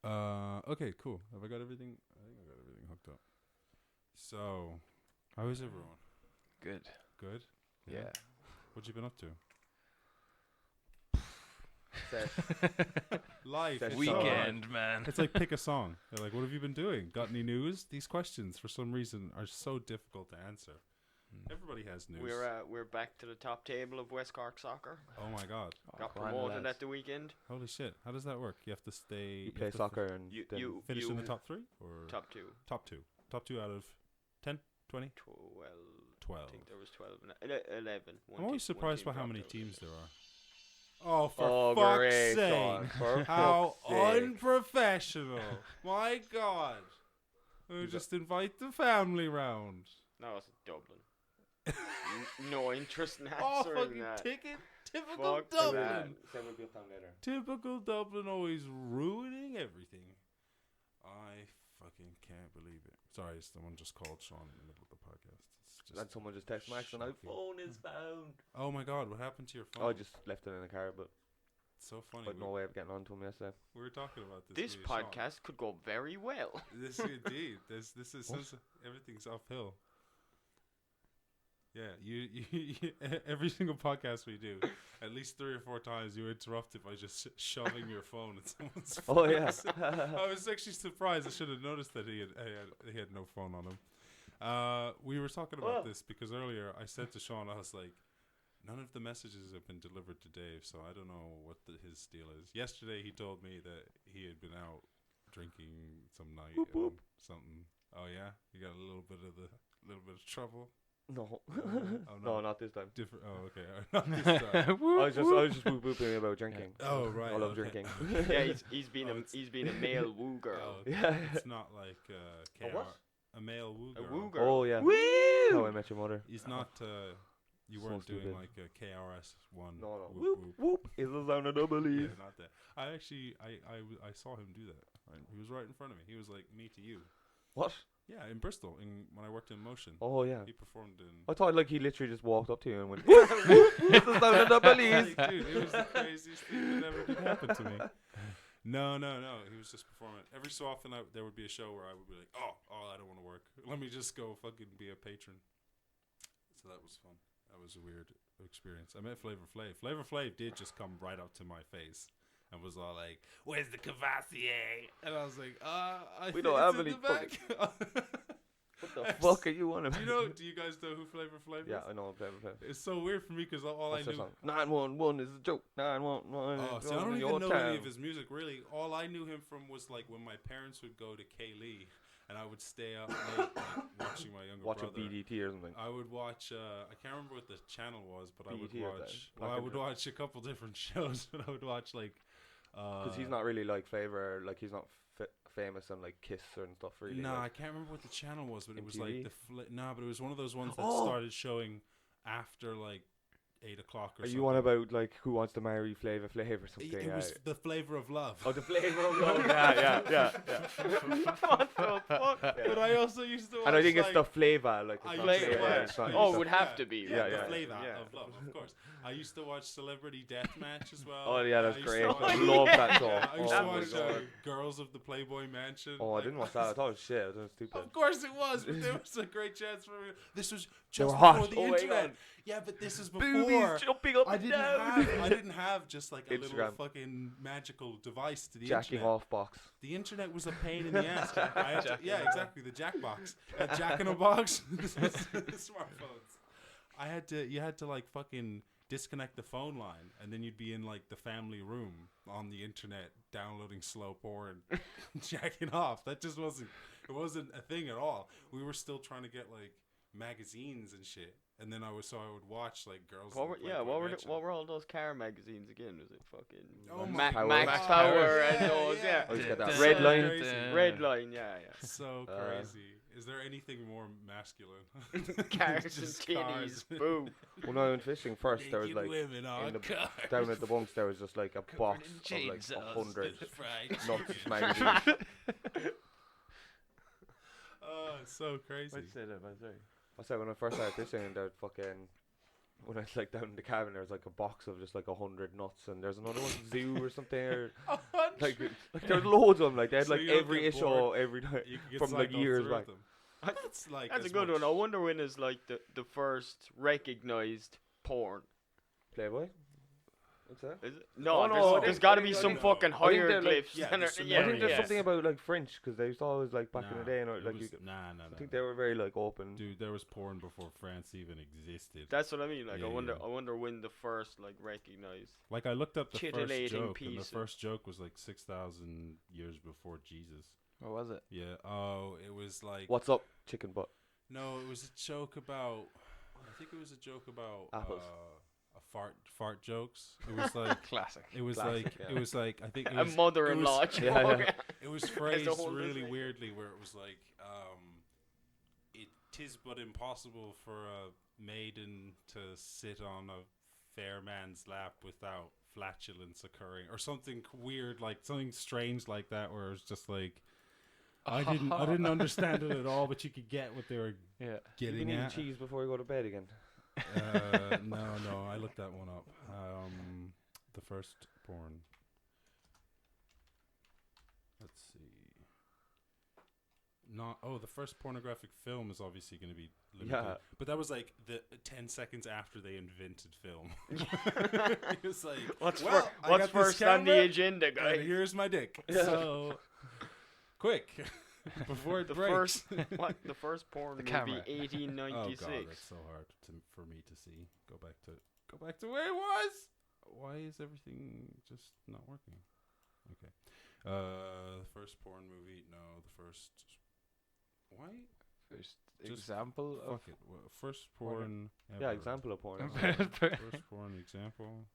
Okay, cool. Have I got everything? I think I got everything hooked up. So, how is everyone? Good. Good. Yeah. What you been up to? Set. Life. That's It's so hard. Weekend, man. It's like pick a song. They're like, what have you been doing? Got any news? These questions, for some reason, are so difficult to answer. Everybody has news. We're back to the top table of West Cork soccer. Oh my god. Got go on, promoted lads. at the weekend. Holy shit. How does that work? You have to stay. You play soccer and You then you Finish you in the top three? Or top two. top two? Top two out of 10, 20, 12. 12. I think there was 12 and 11. I'm always surprised by how many dropped out. teams there are. Oh, for oh, fuck's great, sake. Sean, for How fuck's sake. unprofessional. My god. We just invite the family round. No, it's Dublin. No interest in Oh, answering fucking that. ticket. Typical Fuck Dublin. that. Say we'll be up down later. Typical Dublin, always ruining everything. I fucking can't believe it. Sorry, someone just called Sean in the middle of the podcast. It's And just someone just texted Max and I shocking. phone is found. Oh my god, what happened to your phone? Oh, I just left it in the car, but It's so funny. but no way of getting onto him yesterday. We were talking about this. This me and Sean. podcast could go very well. This indeed. This is What? since everything's uphill. Yeah, you every single podcast we do, at least 3 or 4 times you interrupt it by just shoving your phone at someone's face. Oh yeah. I was actually surprised. I should have noticed that he had no phone on him. We were talking about this because earlier I said to Sean, I was like, none of the messages have been delivered to Dave, so I don't know what his deal is. Yesterday he told me that he had been out drinking some night Whoop, whoop. and something. Oh yeah, you got a little bit of trouble. No. Oh, No, no. not this time. Different. Oh okay, not this time. I was just whoop whooping about drinking. Oh right. I love okay. drinking. Yeah, he's been Oh, he's been a male woo girl. Oh, okay. Yeah. It's not like A KR, what? a male woo A girl. woo girl. Oh yeah. Woo! How I Met Your Mother. He's not. You So weren't doing stupid. like a KRS one. No, no. Whoop, Whoop whoop. whoop. Is the sound of the Yeah, belief. not that. I actually, I saw him do that. Right? He was right in front of me. He was like me to you. What? Yeah, in Bristol, when I worked in Motion. Oh yeah. He performed in. I thought like he literally just walked up to you and went. Whoop whoop. Is the sound of the belief. Like, dude, it was the craziest thing that ever did happen to me. No. He was just performing. Every so often, there would be a show where I would be like, oh, I don't want to work. Let me just go fucking be a patron. So that was fun. That was a weird experience. I met Flavor Flav. Flavor Flav did just come right up to my face and was all like, "Where's the Cavassier?" And I was like, I We think don't it's have in any the back." What the fuck are you on about? Do you guys know who Flavor Flav is? Yeah, I know. Play. It's so weird for me because all What's I that knew. song? 911 is a joke. 911 Oh, is see, I don't going to even your know town. any of his music really. All I knew him from was like when my parents would go to Kaylee, and I would stay up late like, watching my younger Watch a brother. BDT or something. I would watch. I can't remember what the channel was, but I would BET or that, watch. Black Well, I and would Red. watch a couple different shows, but I would watch like. Because he's not really like Flavor. Like he's not famous on like Kiss and stuff really. No, I like. can't remember what the channel was, but it was like MTV? but it was one of those ones that Oh! started showing after like 8 o'clock or Are something. you on about like Who Wants to Marry Flavor or something? It was the flavor of love. Oh, the Flavor of Love. yeah. What the fuck? But I also used to watch. And I think it's like, the flavor. Like I it's used not to Flavor, flavor, yeah. it's not- Oh, it's it would not- have to be. Yeah, Yeah, the yeah, flavor yeah. of love, of course. I used to watch Celebrity Deathmatch as well. Oh yeah, that's I used to great. watch- I love that song. Yeah, I used Oh to my watch god. Girls of the Playboy Mansion. Oh, I Like, didn't watch that. I thought it was shit. That was stupid. Of course it was, but there was a great chance for me. This was They just were before hot. the Oh my internet. God. Yeah, but this is before. Boobies jumping up I and didn't down. I didn't have just like a little Instagram. fucking magical device to the Jacking internet. off box. The internet was a pain in the ass. I had to, yeah, exactly. The jack box. Jack in a box. This was the smartphones. You had to like fucking disconnect the phone line, and then you'd be in like the family room on the internet downloading slow porn, jacking off. That just wasn't a thing at all. We were still trying to get like magazines and shit. And then I would watch like girls. What in were, the yeah, Playboy what Mansion. were all those car magazines again? Was it fucking Oh Max my Power, Power. and those? Yeah, Oh, he's got that So red line. crazy. Red Line. Yeah, So Uh, crazy. Is there anything more masculine? yeah. Cars and Just titties. cars. Boom. When I went fishing first, there was Naked like women on in the- cars. down at the bunks there was just like a box in of like chainsaws. 100 Fried nuts chicken. magazines. Oh, it's so crazy. I said when I first started fishing, there was fucking when I was like down in the cabin, there's like a box of just like 100 nuts, and there's another one zoo or something, or like there's loads of them. Like they had So like you don't every get issue bored. every night. You can get From, like, cycled years through back. them. That's like That's a as good one. much- I wonder when is like the first recognized porn. Playboy. What's that? Is it? No, Oh, no, I there's think- got I to be think- some no. fucking I think they're, like- hieroglyphs. Yeah, and there's some- I think there's yeah. something about like French, because they used to always like back in the Nah, day, and it like was- you, nah. I think they were very like open. Dude, there was porn before France even existed. That's what I mean. Like Yeah, I wonder when the first like recognized. Like I looked up the first Titillating joke, and the piece of- first joke was like 6,000 years before Jesus. What was it? Yeah. Oh, it was like What's up, chicken butt? no, it was a joke about. I think it was a joke about Apples. a fart jokes. It was like Classic. it was Classic, like yeah. it was like I think it A was mother-in-law it was- joke. Yeah, it was phrased whole really business. weirdly, where it was like it tis but impossible for a maiden to sit on a fair man's lap without flatulence occurring, or something weird, like something strange like that, where it was just like I didn't understand it at all, but you could get what they were Yeah. You getting can eat at. cheese before you go to bed again. No, I looked that one up. The first porn. Let's see. The first pornographic film is obviously going to be limited. Yeah. But that was like the 10 seconds after they invented film. It was like, What's well, I what's got this first on the camera, agenda, and guys? here's my dick. Yeah. So, quick, before it The breaks. first the first porn The movie, camera. 1896. Oh god, that's so hard for me to see. Go back to where it was. Why is everything just not working? Okay. The first porn movie. No, the first. Why? First Just example of. Fuck it. First porn. Yeah, ever. example of porn. First porn example.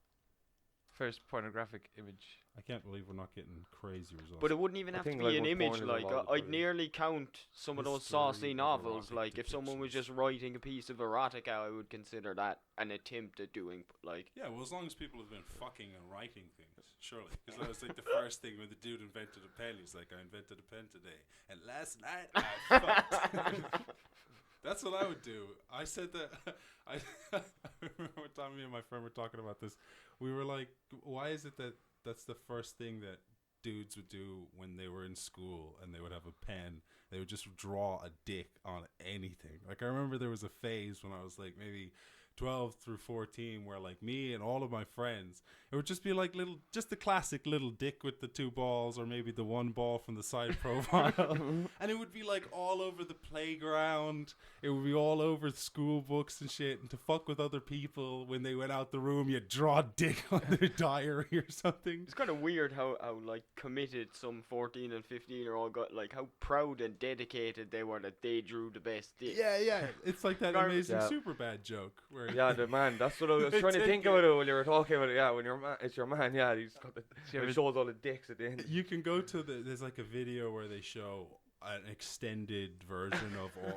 First pornographic image. I can't believe we're not getting crazy results. But it wouldn't even I have to think, be like, an when image. porn is Like involved, I'd probably. nearly count some of those History saucy of novels. erotic Like if someone was depictions. just writing a piece of erotica, I would consider that an attempt at doing like. yeah, well, as long as people have been fucking and writing things, surely. Because that was like the first thing when the dude invented a pen. He's like, I invented a pen today, and last night I fucked. That's what I would do. I said that. I remember Tommy and my friend were talking about this. We were like, why is it that that's the first thing that dudes would do when they were in school and they would have a pen? They would just draw a dick on anything. Like, I remember there was a phase when I was like maybe 12 through 14 where like me and all of my friends, it would just be like just the classic little dick with the two balls, or maybe the one ball from the side profile. And it would be like all over the playground. It would be all over school books and shit. And to fuck with other people when they went out the room, you'd draw a dick on their diary or something. It's kind of weird how like committed some 14 and 15-year-old got, like how proud and dedicated they were that they drew the best dick. Yeah. It's like that Gar- amazing Yeah. Superbad joke where Yeah, the man. That's what I was They trying to take think it. about it when you were talking about it. Yeah, when your man, it's your man. Yeah, he's got the. you It ever- shows all the dicks at the end. you can go to there's like a video where they show an extended version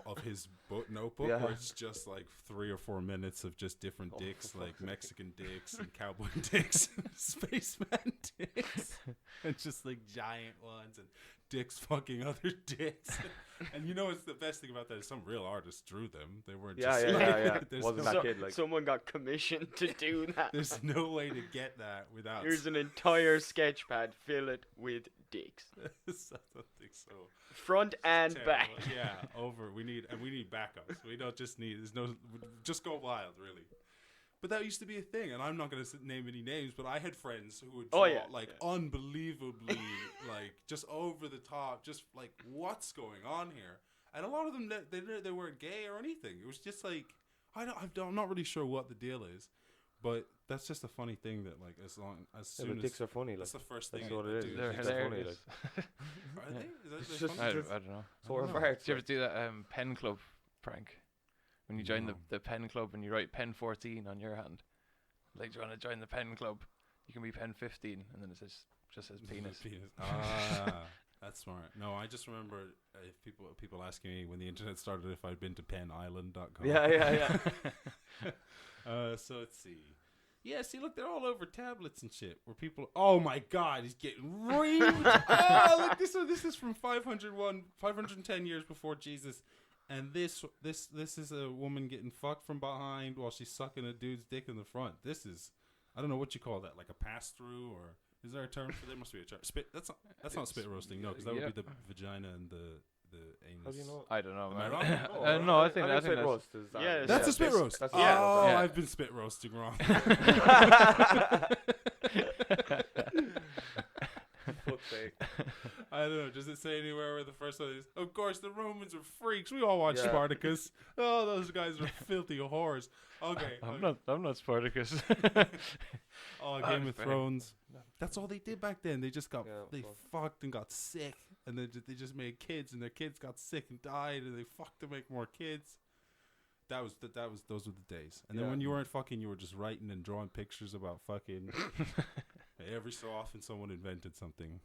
of his notebook, Yeah. where it's just like 3 or 4 minutes of just different Oh, dicks, for like fuck's sake. Mexican dicks and cowboy dicks and spaceman dicks, and just like giant ones and dicks fucking other dicks. And you know what's the best thing about that is some real artist drew them. They weren't Yeah, just yeah, like, yeah. there's Wasn't no, that kid like? Someone got commissioned to do that. there's no way to get that without Here's an entire sketch pad, fill it with dicks, something so front and terrible. back. Yeah, over. We need backups. We don't just need. There's no. Just go wild, really. But that used to be a thing, and I'm not going to name any names. But I had friends who would draw unbelievably, like just over the top, just like what's going on here. And a lot of them, they weren't gay or anything. It was just like I'm not really sure what the deal is, but that's just a funny thing that like as Yeah, soon but as dicks are funny. Like, that's the first thing. that's what a it is. dude They're Dicks thinks are of. funny, hilarious. Are they? Is that It's they're just- funny? I don't know. so are know. farts. Did you ever do that pen club prank? When you join No. the pen club and you write pen 14 on your hand. Like, do you want to join the pen club? You can be pen 15, and then it just says penis. Ah, that's smart. No, I just remember people asking me when the internet started if I'd been to PennIsland.com. Yeah. So let's see. Yeah, see, look, they're all over tablets and shit. Where people, oh my God, he's getting reamed. Oh, look, this is from 510 years before Jesus. And this is a woman getting fucked from behind while she's sucking a dude's dick in the front. This is, I don't know what you call that, like a pass through, or is there a term for? There must be a term. Spit. That's not spit roasting. No, because that would be the vagina and the anus. How do you know? I don't know, Am I man. wrong? No, I think spit that's roast is that. Yeah, That's yeah, a spit roast. That's Yeah. Oh, Yeah. I've been spit roasting wrong. Fuck's sake. I don't know. Does it say anywhere where the first one is? Of course, the Romans are freaks. We all watch Yeah. Spartacus. Oh, those guys are filthy whores. Okay. I'm not Spartacus. Oh, I'm Game of fair. Thrones. That's all they did back then. They just got Yeah, fucked and got sick, and they just made kids, and their kids got sick and died, and they fucked to make more kids. Those were the days. And then Yeah. when you weren't fucking, you were just writing and drawing pictures about fucking. Every so often, someone invented something,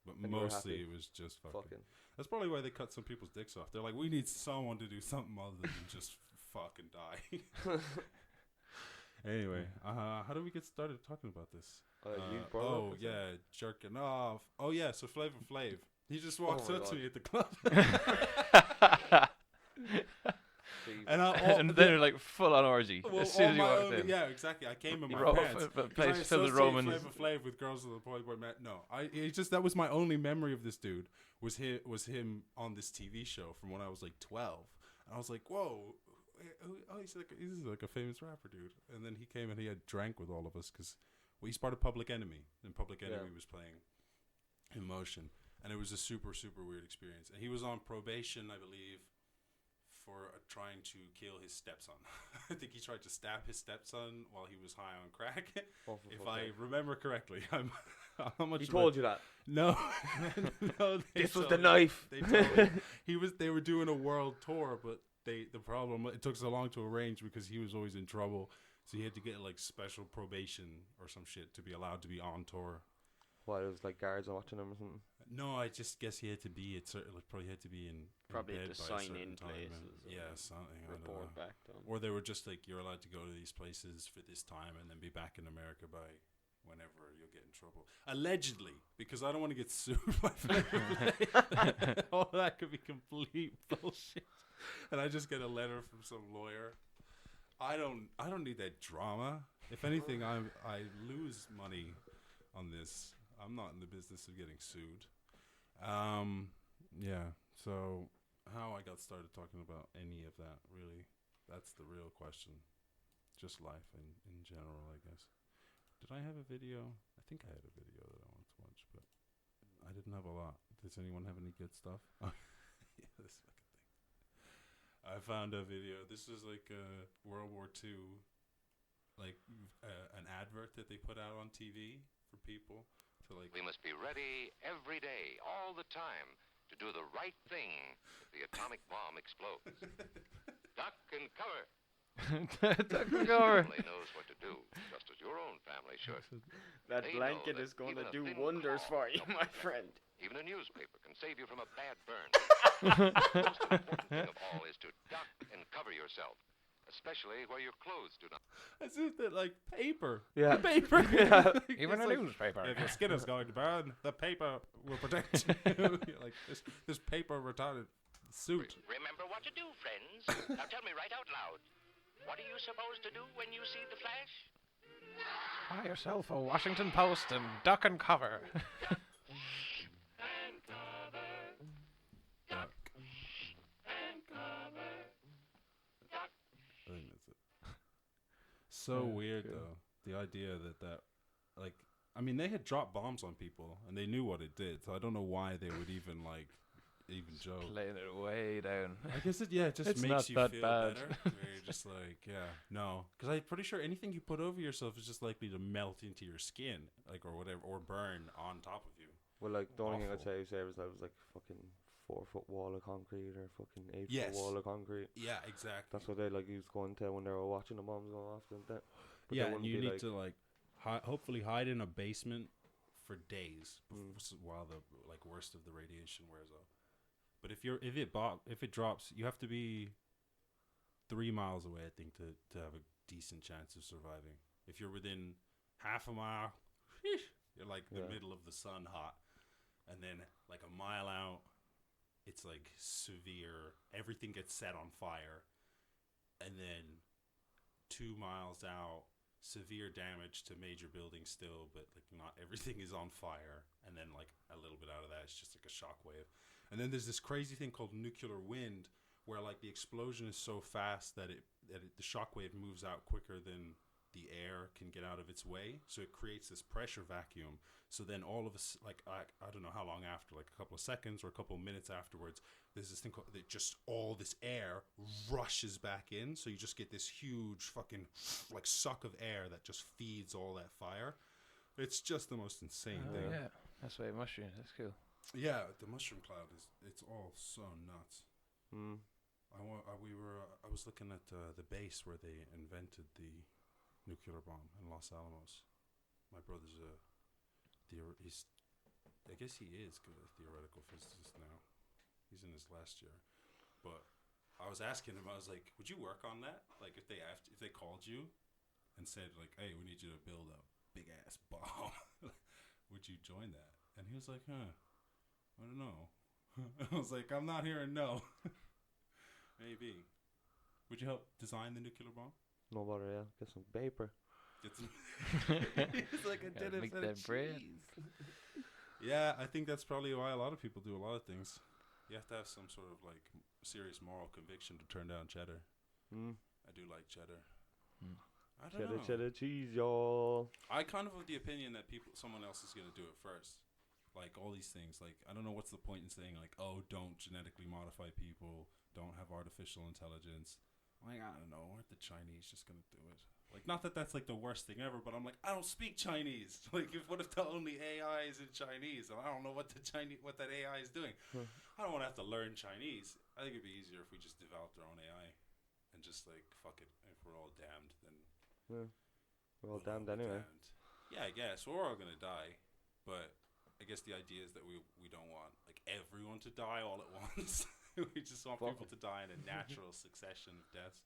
but And you were mostly happy. it was just fucking. Fucking. That's probably why they cut some people's dicks off. They're like, we need someone to do something other than just fuck and die. Anyway, how do we get started talking about this? You brought it up or Yeah, jerking off. Oh yeah, so Flavor Flav. He just walks my up to God. me at the club, Jesus. and And then they're like full on orgy as soon as you walked in. yeah, exactly. I came in my Roll pants. off a 'Cause place I filled with associate Romans. Flavor Flav with girls of the Playboy man. No, that was my only memory of this dude. Was him on this TV show from when I was like 12, and I was like, whoa. Oh, he's like a famous rapper, dude. And then he came and he had drank with all of us because he's part of Public Enemy, and Public Enemy was playing In Motion, and it was a super super weird experience. And he was on probation, I believe, for trying to kill his stepson. I think he tried to stab his stepson while he was high on crack. Oh, for If fuck's I sake. remember correctly, how much He of a- told you that. No, no. This was the knife. They told me. They were doing a world tour, but the problem, it took so long to arrange because he was always in trouble, so he had to get like special probation or some shit to be allowed to be on tour. What, it was like guards watching him or something? No, I just guess he had to be probably had to be in Probably bed had to by a sign certain in time places and- or yeah, something. I don't know. Report back to 'em. Or they were just like, you're allowed to go to these places for this time and then be back in America by whenever you'll get in trouble. Allegedly, because I don't want to get sued by Flavor Flav. All that could be complete bullshit. And I just get a letter from some lawyer. I don't need that drama. If anything, I lose money on this. I'm not in the business of getting sued. Yeah. So how I got started talking about any of that, really, that's the real question. Just life in general, I guess. Did I have a video? I think I had a video that I wanted to watch, but I didn't have a lot. Does anyone have any good stuff? Yeah, this fucking thing. I found a video. This is like World War II, like an advert that they put out on TV for people to like. We must be ready every day, all the time, to do the right thing if the atomic bomb explodes. Duck and cover. Duck and cover. Family knows what to do, just as your own family should. That They know blanket that is going to even a do thin wonders claw for you, helps my protect. friend. Even a newspaper can save you from a bad burn. The most important thing of all is to duck and cover yourself, especially where your clothes do not. As if that like paper. Yeah. Paper. Yeah. Even It's a like, newspaper. if your skin is going to burn, the paper will protect you. You're like this paper retarded suit. Remember what to do, friends. Now tell me right out loud. What are you supposed to do when you see the flash? Buy yourself a Washington Post and duck and cover. Duck. I think that's it. So Yeah, weird cool. though. The idea that like I mean they had dropped bombs on people and they knew what it did, so I don't know why they would even joke. Playing it way down. I guess it just It's makes not you that feel bad. better. Where you're just like, yeah, no, because I'm pretty sure anything you put over yourself is just likely to melt into your skin, like or whatever, or burn on top of you. Well, like, the only thing I'd Awful. say was that was like fucking 4-foot wall of concrete or fucking 8-foot Yes. wall of concrete. Yeah, exactly. That's what they like used going to when they were watching the bombs go off and that. But they Yeah, and wouldn't you be need to like hopefully hide in a basement for days while the like worst of the radiation wears off. But if it drops, you have to be 3 miles away, I think, to have a decent chance of surviving. If you're within half a mile, you're like the Yeah. middle of the sun hot, and then like a mile out, it's like severe. Everything gets set on fire, and then 2 miles out, severe damage to major buildings still, but like not everything is on fire. And then like a little bit out of that, it's just like a shockwave. And then there's this crazy thing called nuclear wind, where like the explosion is so fast that the shockwave moves out quicker than the air can get out of its way, so it creates this pressure vacuum. So then all of us, like I don't know how long after, like a couple of seconds or a couple of minutes afterwards, there's this thing called that just all this air rushes back in, so you just get this huge fucking like suck of air that just feeds all that fire. It's just the most insane thing. Yeah, that's why mushrooms. That's cool. Yeah, the mushroom cloud it's all so nuts. Mm. I was looking at the base where they invented the nuclear bomb in Los Alamos. My brother's I guess he is a theoretical physicist now. He's in his last year. But I was asking him, I was like, would you work on that? Like if they called you and said like, hey, we need you to build a big ass bomb, would you join that? And he was like, I don't know. I was like, I'm not hearing no. Maybe. Would you help design the nuclear bomb? No bother, yeah. Get some paper. Get some. It's like I did it make for that bread. Yeah, I think that's probably why a lot of people do a lot of things. You have to have some sort of like serious moral conviction to turn down cheddar. Mm. I do like cheddar. Mm. I don't know. Cheddar cheese, y'all. I kind of the opinion that someone else is gonna do it first. Like all these things, like I don't know what's the point in saying like, oh, don't genetically modify people, don't have artificial intelligence. Like I don't know, aren't the Chinese just gonna do it? Like not that that's like the worst thing ever, but I'm like I don't speak Chinese. Like what if the only AI is in Chinese and I don't know what that AI is doing? I don't want to have to learn Chinese. I think it'd be easier if we just developed our own AI and just like fuck it. If we're all damned, then Yeah. We're all damned anyway. Yeah, I guess we're all gonna die, but I guess the idea is that we don't want like everyone to die all at once. We just want people to die in a natural succession of deaths.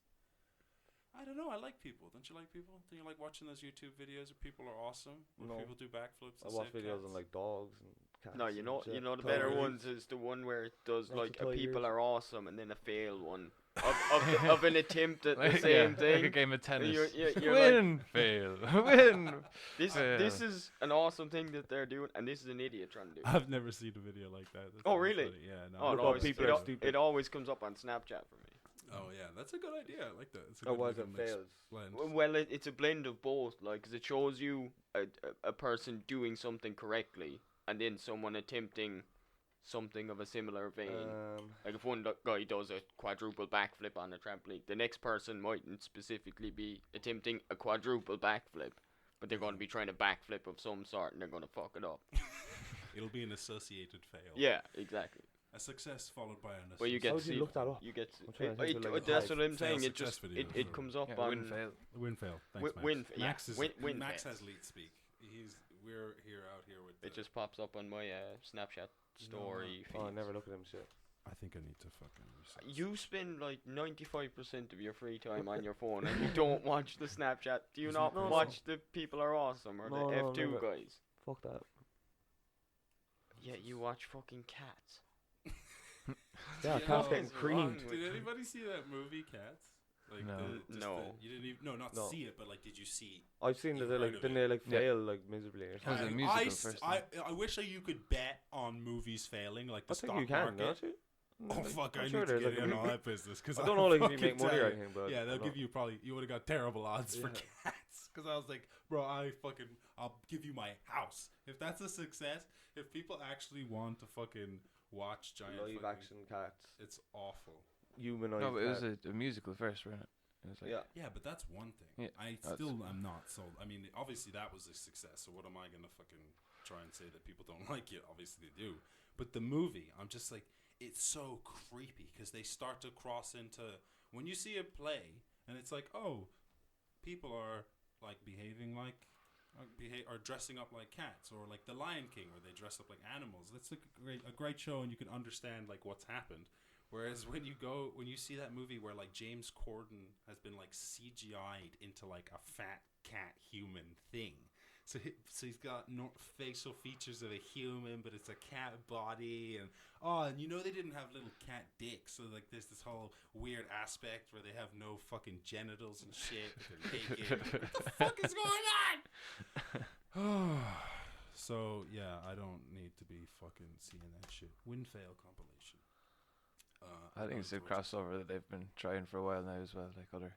I don't know. I like people. Don't you like people? Do you like watching those YouTube videos where people are awesome? Where No. people do backflips? I and watch save videos cats? on like dogs and cats. No, and shit. the better Tigers. ones is the one where it does Lots like of a people tigers. are awesome and then a failed one of an attempt at the Like, same like thing. a game of tennis. You're like, Win, fail, win. this fail. is an awesome thing that they're doing, and this is an idiot trying to do. I've never seen a video like that. That's Oh, really really? funny. Yeah. No. Oh, Look no, how it's- people it, are al- stupid. it always comes up on Snapchat for me. Oh yeah, that's a good idea. I like that. It's a Oh, good was it looking mix fails? blend. Well, it's a blend of both, like, 'cause it shows you a person doing something correctly, and then someone attempting something of a similar vein. Like if one guy does a quadruple backflip on a trampoline, the next person mightn't specifically be attempting a quadruple backflip, but they're going to be trying a backflip of some sort, and they're going to fuck it up. It'll be an associated fail. Yeah, exactly. A success followed by an Well, you associated get How to did you see. look that up? You get. I'm trying to think of, like, a That's type. what I'm Fail saying. It success just video. it comes up Yeah, on. win, fail. Win fail. Thanks, Max. Win. Yeah, Max is win. Max fail. has lead speak. We're here out here with. It just pops up on my Snapchat story feed. Oh, I never look at them shit. I think I need to fucking reset. You spend like 95% of your free time on your phone and you don't watch the Snapchat. Do you Isn't not it crazy? watch the People Are Awesome or No, the no, F2 never. guys? Fuck that. Yeah, you watch fucking Cats. Yeah, You cat's know, getting what's creamed. wrong with Did you? anybody see that movie Cats? Like No. No. you didn't even not No. see it, but like, did you see? I've seen that You've they heard like of didn't it. they like Yeah. fail like miserably or Was something. it a musical I first I wish that you could bet on movies failing, like the I think stock you can, market. don't you? Oh fuck! I'm I sure need to there's get like in a- all that business because I don't know like if you make money or tell you. anything, but Yeah, they'll I give you probably. You would have got terrible odds for Yeah. Cats because I was like, bro, I'll give you my house if that's a success. If people actually want to fucking watch giant live fucking- action cats, it's awful. humanoid. No, but it was cat. a musical first, wasn't it? It was like, Yeah. Yeah, but that's one thing. Yeah, I that's- still am not sold. I mean, obviously that was a success. So what am I gonna fucking try and say that people don't like it? Obviously they do. But the movie, I'm just like, it's so creepy because they start to cross into when you see a play and it's like, oh, people are like behaving like are dressing up like cats, or like The Lion King where they dress up like animals. That's like a great show and you can understand like what's happened. Whereas when you see that movie where like James Corden has been like CGI'd into like a fat cat human thing, So he's got facial features of a human, but it's a cat body, and you know they didn't have little cat dicks, so like there's this whole weird aspect where they have no fucking genitals and shit. They're naked. What the fuck is going on? So yeah, I don't need to be fucking seeing that shit. Win fail compilation. I think it's a crossover that they've been trying for a while now as well, like other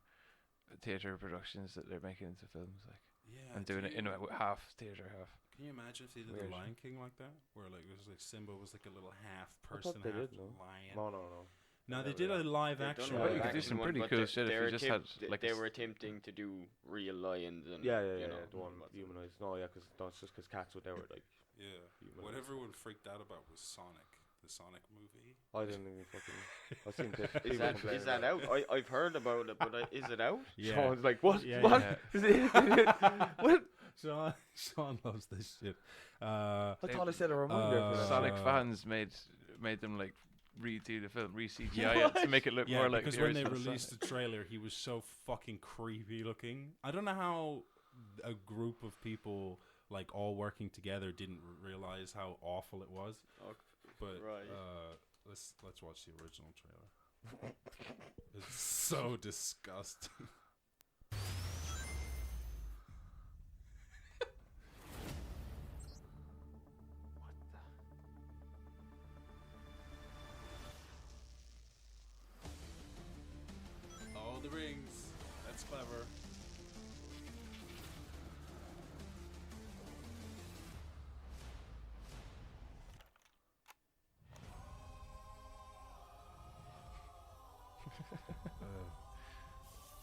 theatre productions that they're making into films, like, Yeah, and doing it in half theatre, half. Can you imagine if they did Weird. the Lion King like that, where like it was like Simba was like a little half I person, thought they half did, no. lion. No. No, they Yeah, did yeah. a live They've action. done a Well, you live could do action some one, pretty but cool shit if they're you just had, like, they a were attempting to do real lions and Yeah, you know, the one humanoids. No, yeah, because that's just because cats were there were like. Yeah. Humanoids. What everyone freaked out about was Sonic, the Sonic movie. I didn't even fucking. I've seen clips. Is that is that out? I've heard about it, but is it out? Sean's like, what? Yeah, what? yeah. Is it? What? Sean loves this shit. I thought I said a reminder for that. Sonic fans made them like redo the film, re-CGI it to make it look Yeah, more like because the when they original released Sonic. the trailer, he was so fucking creepy looking. I don't know how a group of people like all working together didn't realize how awful it was. Okay. But Right. let's watch the original trailer. It's so disgusting. Oh, the rings. That's clever.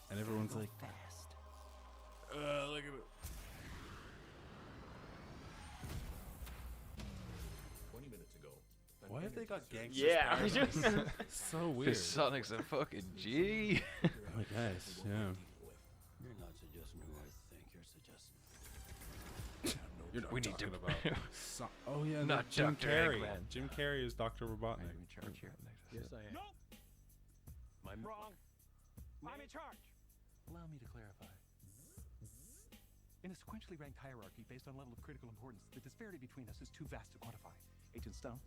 And everyone's like, fast. look at it. 20 minutes ago. Why have they got gangsters? Yeah, I Paradise? just So weird. Because Sonic's a fucking G. I guess, yeah. You're not suggesting who I think you're suggesting. You're not We need to- talking about. Oh yeah, Not Jim Dr. Carrey. Eggman. Jim Carrey is Dr. Robotnik. Yes, I am. I'm wrong. I'm in charge. Allow me to clarify. In a sequentially ranked hierarchy based on level of critical importance, the disparity between us is too vast to quantify. Agent Stone?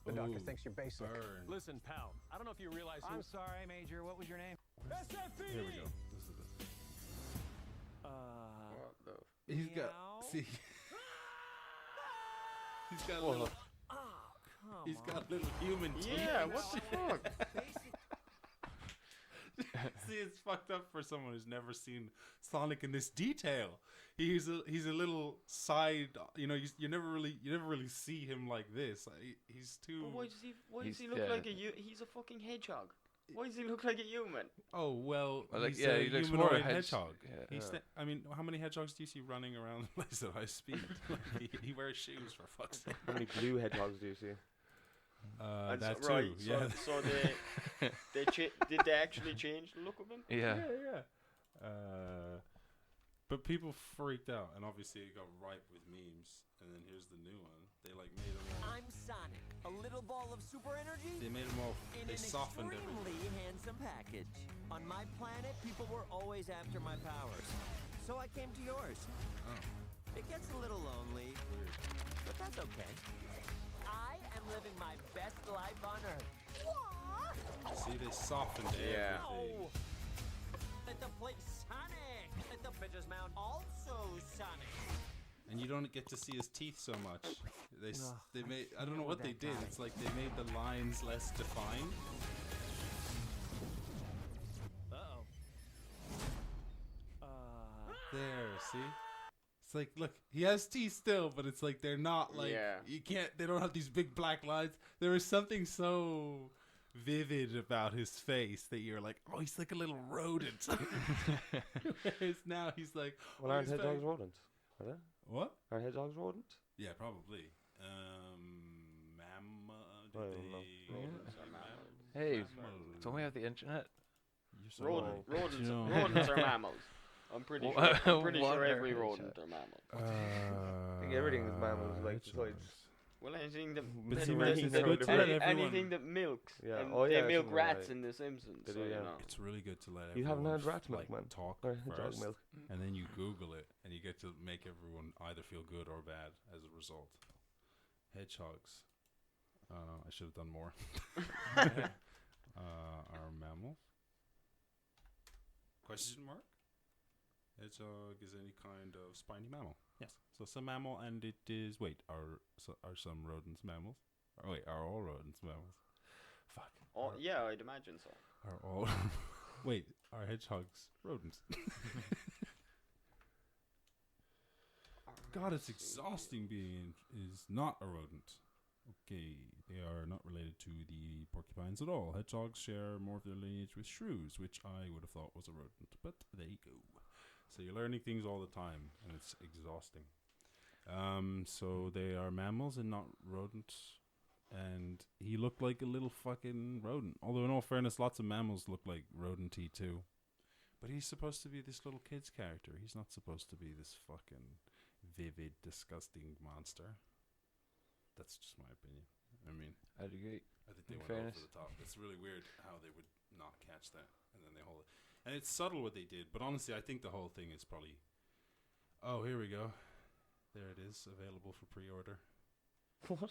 The doctor thinks you're basic. Burn. Listen, pal, I don't know if you realize I'm sorry, Major. What was your name? SFE! Here we go. This is it. what the He's got. Meow. See. He's got a little. Oh, come He's on. got little human teeth. Yeah, and what the shit. fuck? See, it's fucked up for someone who's never seen Sonic in this detail. He's a little side. You know, you never really see him like this. He's too. Well, why does he He's- look yeah. like he's a fucking hedgehog? Why does he look like a human? Oh well, Well, like, he's yeah, a he looks more humanoid hedge- hedgehog. yeah. He's I mean, how many hedgehogs do you see running around the place at high speed? he wears shoes for fuck's sake. How many blue hedgehogs do you see? And That so, too. right, Yeah. so they did they actually change the look of him? Yeah. yeah. But people freaked out, and obviously it got ripe with memes. And then here's the new one. They like made them all. I'm Sonic, a little ball of super energy They made them all. in They an softened extremely everything. handsome package. On my planet, people were always after my powers, so I came to yours. Oh, It gets a little lonely, but that's okay. I am living my best life on Earth. What? see, they softened Yeah. everything. Let the place Sonic. Let the bitches mount also Sonic. And you don't get to see his teeth so much. They made. I don't know what they did. It's like they made the lines less defined. Uh-oh. There, see? It's like, look, he has teeth still, but it's like they're not like Yeah. you can't. They don't have these big black lines. There was something so vivid about his face that you're like, oh, he's like a little rodent. Whereas now he's like, Well, oh, aren't his hedgehogs face- rodents? Are they? What? Are hedgehogs rodents? Yeah, probably. Mamma. I don't know. Rodents are mammals. Hey, don't we have the internet? Rodents are mammals. I'm pretty Wha- sure. I'm pretty what sure are every hedgehogs? rodent are mammals. I think everything is mammals, like besides Well, anything that But That- see, that- Rex, it's that- good to that- let any- everyone. anything that milks. Yeah. And Oh, they yeah, milk something rats like- in The Simpsons. They So, do, you yeah. know. It's really good to let You haven't everyone had rat's milk, like, man. talk Or hedgehog first, milk. and then you Google it, and you get to make everyone either feel good or bad as a result. Hedgehogs. I should have done more. Are mammals? Question mark? Hedgehog is any kind of spiny mammal. Yes. So some mammal, and it is. Wait, are some rodents mammals? Or wait, are all rodents mammals? Fuck. Oh, yeah, I'd imagine so. Are all? Wait, are hedgehogs rodents? God, it's exhausting being is not a rodent. Okay, they are not related to the porcupines at all. Hedgehogs share more of their lineage with shrews, which I would have thought was a rodent, but there you go. So you're learning things all the time, and it's exhausting. So they are mammals and not rodents. And he looked like a little fucking rodent. Although in all fairness, lots of mammals look like rodent-y too. But he's supposed to be this little kid's character. He's not supposed to be this fucking vivid, disgusting monster. That's just my opinion. I mean, I'd agree. I think they In went fairness. over the top. It's really weird how they would not catch that, and then they hold it. And it's subtle what they did, but honestly, I think the whole thing is probably. Oh, here we go. There it is, available for pre-order. What?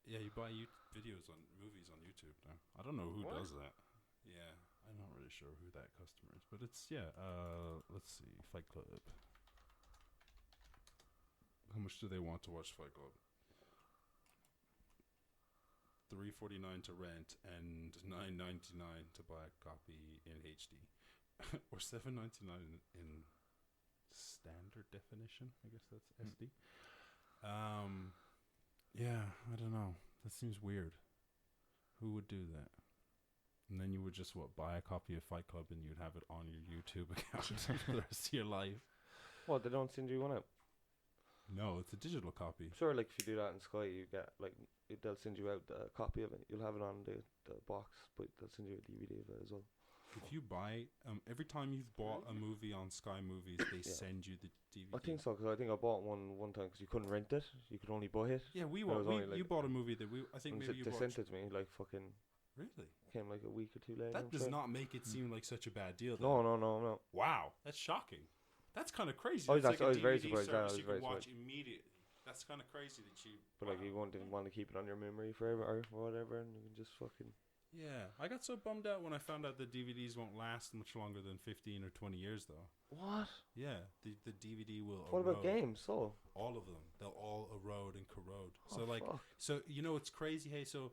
Yeah, you buy videos on movies on YouTube now. I don't know who What? does that. Yeah, I'm not really sure who that customer is, but it's let's see, Fight Club. How much do they want to watch Fight Club? $3.49 to rent and $9.99 to buy a copy in HD, or $7.99 in standard definition. I guess that's SD. Yeah, I don't know. That seems weird. Who would do that? And then you would just buy a copy of Fight Club and you'd have it on your YouTube account for the rest of your life. What? They don't send you one out? No, it's a digital copy. Sure, like if you do that in Sky, you get they'll send you out a copy of it. You'll have it on the box, but they'll send you a DVD of it as well. If you buy every time you've bought a movie on Sky Movies, they Yeah. send you the DVD. I think so, because I think I bought one time because you couldn't rent it. You could only buy it. Yeah, It was only like- you bought a movie that I think And maybe you they bought. sent it to me like fucking Really? came like a week or two later. That I'm does sure. not make it seem like such a bad deal. No, Though. no. Wow, that's shocking. That's kind of crazy. Oh, That's I was like a very DVD surprised. I service was you very can watch immediately. That's kind of crazy that you. But like you didn't want to keep it on your memory forever or whatever, and you can just fucking. Yeah, I got so bummed out when I found out the DVDs won't last much longer than 15 or 20 years, though. What? Yeah, the DVD will. What about erode. games? So. All of them. They'll all erode and corrode. Oh, So like, fuck. so you know it's crazy. Hey, so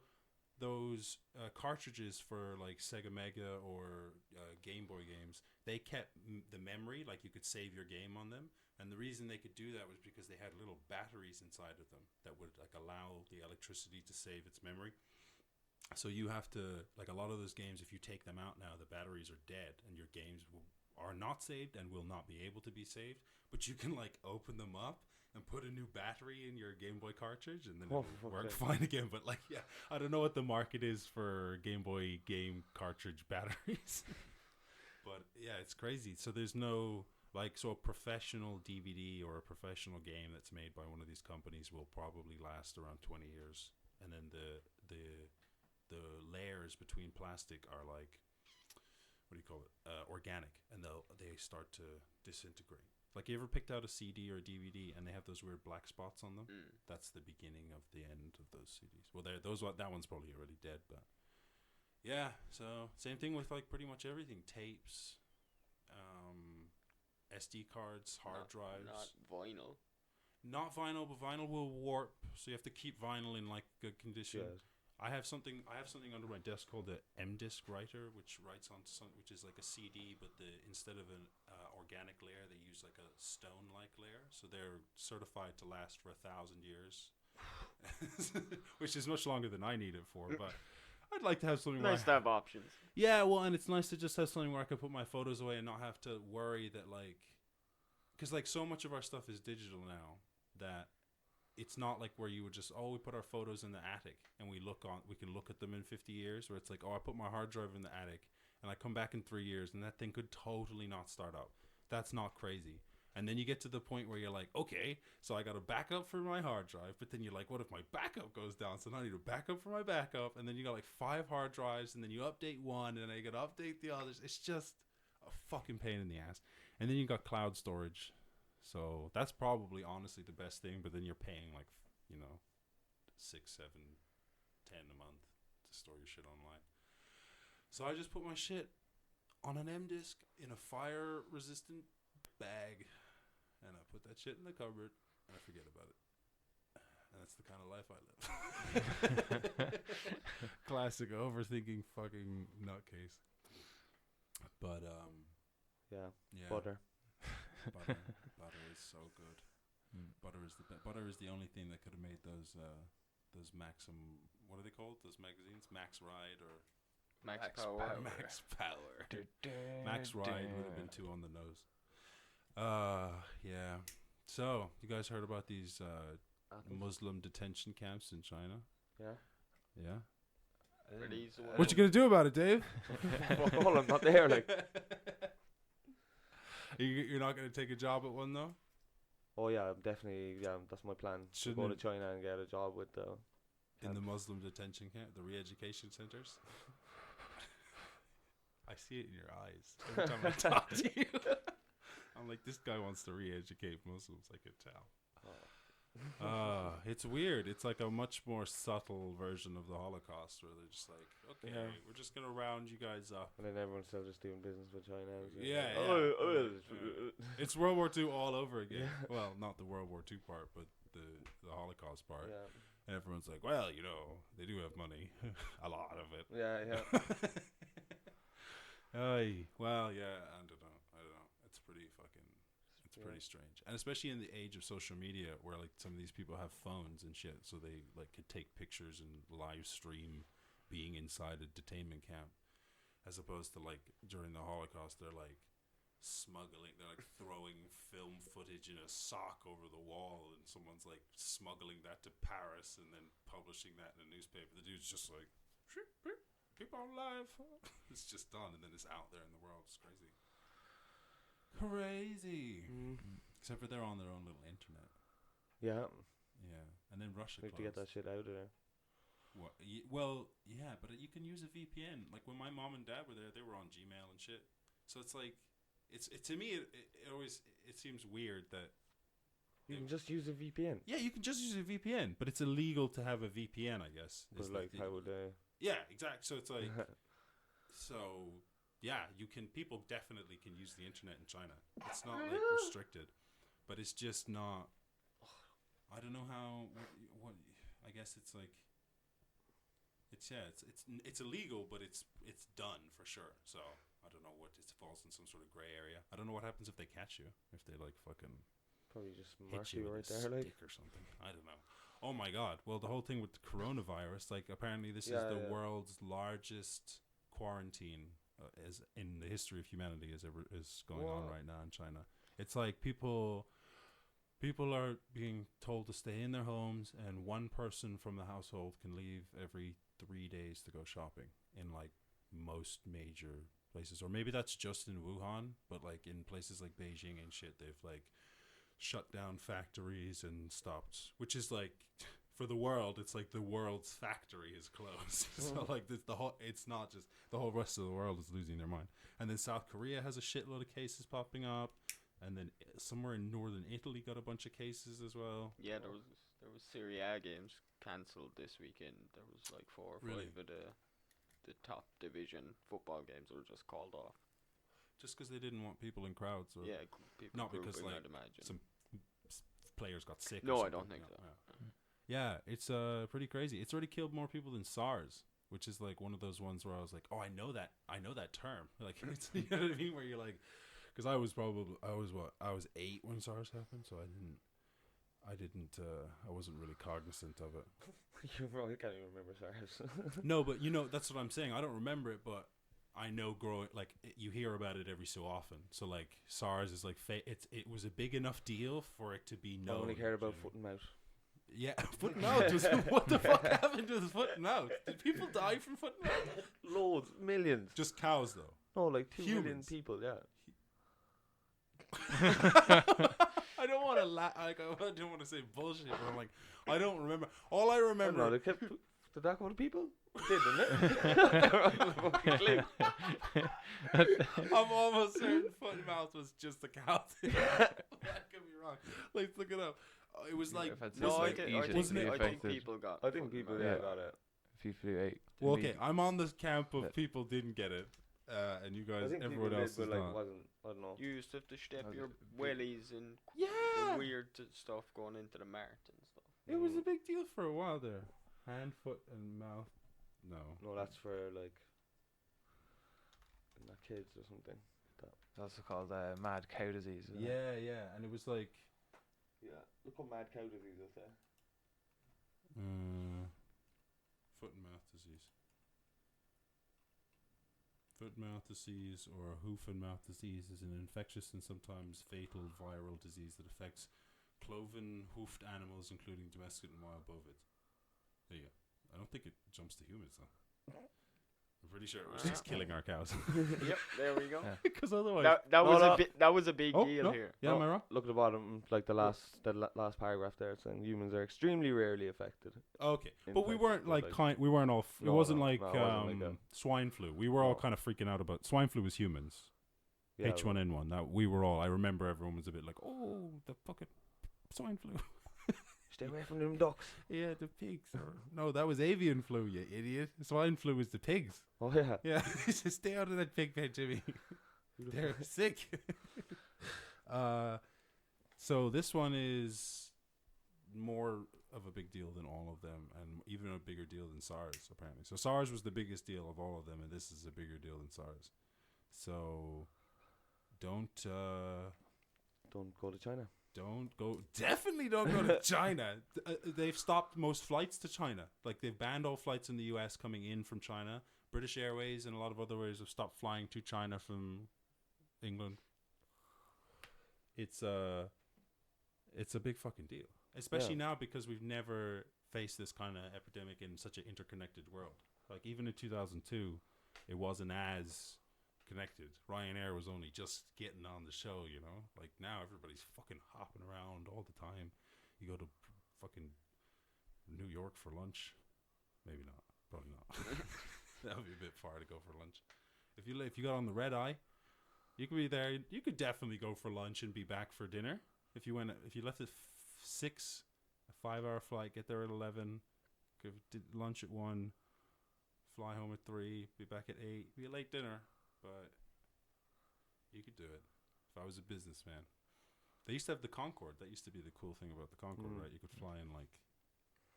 those cartridges for like Sega Mega or Game Boy games, they kept the memory. Like you could save your game on them. And the reason they could do that was because they had little batteries inside of them that would like allow the electricity to save its memory. So you have to, like a lot of those games, if you take them out now, the batteries are dead and your games are not saved and will not be able to be saved. But you can like open them up and put a new battery in your Game Boy cartridge and then Oh, it'll work okay. fine again. But like, yeah, I don't know what the market is for Game Boy game cartridge batteries. But yeah, it's crazy. So there's no... Like, so a professional DVD or a professional game that's made by one of these companies will probably last around 20 years. And then the layers between plastic are like, what do you call it? Organic. And they start to disintegrate. Like, you ever picked out a CD or a DVD and they have those weird black spots on them? That's the beginning of the end of those CDs. Well, that one's probably already dead, but yeah. So same thing with like pretty much everything. Tapes, SD cards, hard drives. Not vinyl. Not vinyl, but vinyl will warp, so you have to keep vinyl in like good condition. Yeah. I have something under my desk called the M-Disc writer, which writes on which is like a CD, but instead of an organic layer, they use like a stone-like layer, so they're certified to last for 1,000 years, which is much longer than I need it for. But I'd like to have something. Nice to have options. Yeah, well, and it's nice to just have something where I can put my photos away and not have to worry that, like, because, like, so much of our stuff is digital now that it's not like where you would just, we put our photos in the attic and we can look at them in 50 years, where it's like, I put my hard drive in the attic and I come back in 3 years and that thing could totally not start up. That's not crazy. And then you get to the point where you're like, okay, so I got a backup for my hard drive, but then you're like, what if my backup goes down? So now I need a backup for my backup, and then you got like 5 hard drives, and then you update one, and then you got to update the others. It's just a fucking pain in the ass. And then you got cloud storage. So that's probably honestly the best thing, but then you're paying like, 6, 7, 10 a month to store your shit online. So I just put my shit on an M disk in a fire resistant bag, and I put that shit in the cupboard, and I forget about it. And that's the kind of life I live. Classic overthinking fucking nutcase. But Yeah. butter is so good. Butter is the only thing that could have made those Maxim, what are they called? Those magazines, Max Ride or Max Power. Max Power. Max Ride would have been too on the nose. Yeah. So, you guys heard about these Muslim detention camps in China? Yeah. Yeah. Are these the What you gonna do about it, Dave? Fuck all, I'm not there. Like, You're not gonna take a job at one though? oh yeah, I'm definitely. Yeah, that's my plan. To go to Shouldn't- China and get a job with the. In the Muslim detention camp, the re-education centers. I see it in your eyes every time I talk to you. I'm like, this guy wants to re-educate Muslims. I could tell. It's weird. It's like a much more subtle version of the Holocaust, where they're just like, okay, Yeah. we're just gonna round you guys up. And then everyone's still just doing business with China. Yeah, It's World War II all over again. Yeah. Well, not the World War II part, but the Holocaust part. Yeah. And everyone's like, well, they do have money, a lot of it. Yeah. Well, yeah, I don't know. It's pretty pretty strange. And especially in the age of social media, where like some of these people have phones and shit, so they like could take pictures and live stream being inside a detainment camp, as opposed to like during the Holocaust, they're like they're like throwing film footage in a sock over the wall, and someone's like smuggling that to Paris and then publishing that in a newspaper. The dude's just like, keep on live. It's just done, and then it's out there in the world. It's crazy. Except for they're on their own little internet. Yeah. And then Russia We have to get that closed. shit out of there. What? Well, yeah, but you can use a VPN. Like when my mom and dad were there, they were on Gmail and shit. So it's like, to me, it seems weird that You can just use a VPN. yeah, you can just use a VPN, but it's illegal to have a VPN, I guess. But is like, the- how would they? Yeah, exactly. So it's like, yeah, people definitely can use the internet in China. It's not like restricted, but it's just not. I don't know how. What I guess it's like. It's illegal, but it's done for sure. So I don't know what it falls in some sort of gray area. I don't know what happens if they catch you, if they like fucking Probably just hit mark you you with right a there, like. stick or something. I don't know. Oh my god! Well, the whole thing with the coronavirus, like apparently this is the world's largest quarantine as in the history of humanity is going on right now in China. It's like people are being told to stay in their homes, and one person from the household can leave every 3 days to go shopping in like most major places, or maybe that's just in Wuhan, but like in places like Beijing and shit, they've like shut down factories and stopped, which is like for the world, it's like the world's factory is closed. So like it's not just the whole rest of the world is losing their mind. And then South Korea has a shitload of cases popping up, and then somewhere in northern Italy got a bunch of cases as well. Yeah, there was Serie A games cancelled this weekend. There was like 4 or 5 of the top division football games that were just called off. Just because they didn't want people in crowds, or People not because grouping, like I'd imagine. some players got sick. No, or I don't something. think so. Yeah, it's pretty crazy. It's already killed more people than SARS, which is like one of those ones where I was like, oh, I know that term. Like, it's, you know what I mean? Where you're like, because I was 8 when SARS happened, so I wasn't really cognizant of it. You probably can't even remember SARS. No, but that's what I'm saying. I don't remember it, but I know you hear about it every so often. So like SARS is like it was a big enough deal for it to be known. I only care about foot and mouth. Yeah, foot and mouth. What the fuck happened to the foot and mouth? Did people die from foot and mouth? Loads, millions. Just cows though. No, like 2 million Humans. people. Yeah. I don't want to I don't want to say bullshit, but I'm like, I don't remember. All I remember. No, they kept. Did that come to people? It did, didn't it? They're on the fucking clip. I'm almost certain foot and mouth was just a cow thing. That could be wrong. Let's look it up. It was like no, I think affected. people got. I think people got it. FIFA 8. well, okay, I'm on the camp of people didn't get it, and you guys, everyone else is not. Wasn't. I don't know. You used to have to step Was your it wellies and Yeah, weird stuff going into the mart and stuff. it was a big deal for a while there. Hand, foot, and mouth. No. No, that's for like. Not kids or something. It's also called mad cow disease. Isn't it? Yeah, and it was like. Yeah, look what mad cow disease is there. Foot and mouth disease. Foot and mouth disease or hoof and mouth disease is an infectious and sometimes fatal viral disease that affects cloven hoofed animals, including domestic and wild bovids. There you go. I don't think it jumps to humans though. I'm pretty sure it was just killing our cows. Yep, there we go. Because otherwise, That was a big Oh, deal no. here. yeah, am I wrong? Look at the bottom, like the last paragraph there. It's saying humans are extremely rarely affected. Okay, but we infected, weren't but, like we weren't all. It No, wasn't no, like no, it wasn't like that. swine flu. We were all No. kind of freaking out about swine flu was humans. Yeah, H1N1. That we were all. I remember everyone was a bit like, oh, the fucking swine flu. Stay away from them ducks. Yeah, the pigs. No, that was avian flu, you idiot. Swine flu was the pigs. Oh yeah. Yeah, just stay out of that pig pen, Jimmy. They're sick. So this one is more of a big deal than all of them, and even a bigger deal than SARS, apparently. So SARS was the biggest deal of all of them, and this is a bigger deal than SARS. So don't go to China. Definitely don't go to China. They've stopped most flights to China. Like, they've banned all flights in the US coming in from China. British Airways and a lot of other ways have stopped flying to China from England. It's a big fucking deal, especially now because we've never faced this kind of epidemic in such an interconnected world. Like, even in 2002, it wasn't as connected. Ryanair was only just getting on the show, you know. Like, now everybody's fucking hopping around all the time. You go to fucking New York for lunch. Maybe not. Probably not. That would be a bit far to go for lunch. If you got on the red eye, you could be there. You could definitely go for lunch and be back for dinner. If you left at 6, a 5-hour flight, get there at 11, did lunch at 1, fly home at 3, be back at 8, be a late dinner. But you could do it if I was a businessman. They used to have the Concorde. That used to be the cool thing about the Concorde, right? You could fly in like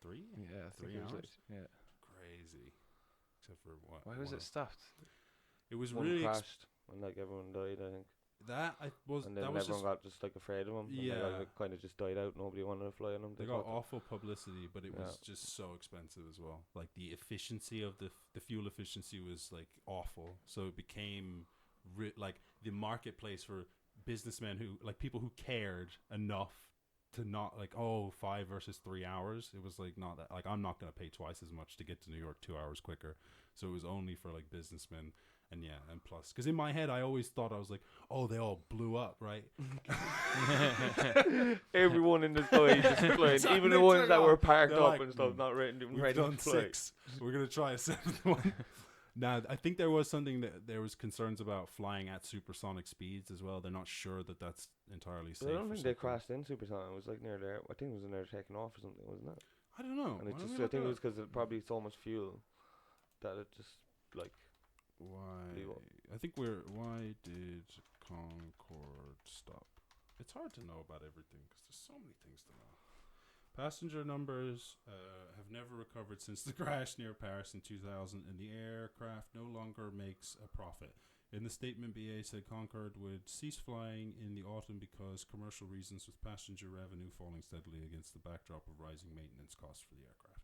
3? Yeah, I think 3 it was hours? yeah. Crazy. Except for what? Why was it stopped? It was One really crashed and like everyone died, I think. and then And then everyone got just like afraid of them. Yeah. And kind of just died out. Nobody wanted to fly on them. they got awful publicity, but it was just so expensive as well. Like, the efficiency of the fuel efficiency was like awful, so it became like the marketplace for businessmen who, like, people who cared enough to not like 5 versus 3 hours. It was like, not that, like, I'm not gonna pay twice as much to get to New York 2 hours quicker. So it was only for like businessmen. And yeah, and plus, because in my head I always thought, I was like, oh, they all blew up, right? Everyone in the sky just flying, Time even they the ones took that off, were parked they're up like, and stuff, not ready We've done to fly. 6. We're gonna try a 7th one. Now, I think there was something that there was concerns about flying at supersonic speeds as well. They're not sure that that's entirely safe. I don't or think they something. crashed in supersonic. It was like near there. I think it was near taking off or something, wasn't it? I don't know. And it Why don't just, we I look think it it was up? because it probably so much fuel that it just like. Why? blew up. I think why did Concorde stop? It's hard to know about everything because there's so many things to know. Passenger numbers have never recovered since the crash near Paris in 2000, and the aircraft no longer makes a profit. In the statement, BA said Concorde would cease flying in the autumn because commercial reasons, with passenger revenue falling steadily against the backdrop of rising maintenance costs for the aircraft.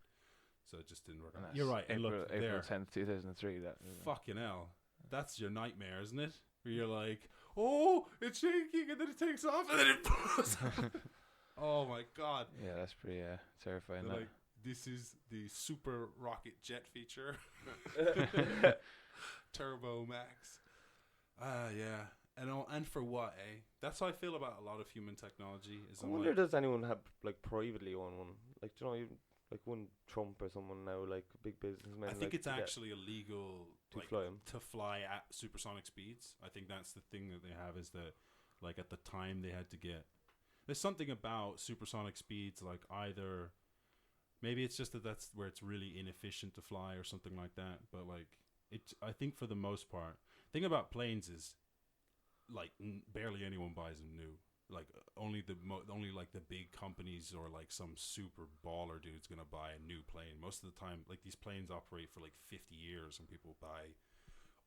So it just didn't work out. You're right. And look, April there. 10th, 2003. That. Fucking hell. That's your nightmare, isn't it? Where you're like, oh, it's shaking, and then it takes off, and then it blows up. Oh my god. Yeah, that's pretty terrifying. They're like, this is the super rocket jet feature. Turbo Max. Yeah. And for what, eh? That's how I feel about a lot of human technology. Is I I'm wonder, like, does anyone have like privately own one? Like, do you know, like one Trump or someone now, like big businessman. I think like, it's to get- actually illegal to like, fly 'em. to fly at supersonic speeds. I think that's the thing that they have is that, like at the time they had to get. There's something about supersonic speeds, like either. Maybe it's just that that's where it's really inefficient to fly or something like that. But like I think for the most part, thing about planes is, like barely anyone buys them new. Like only like the big companies or like some super baller dude's gonna buy a new plane. Most of the time, like these planes operate for like 50 years, and people buy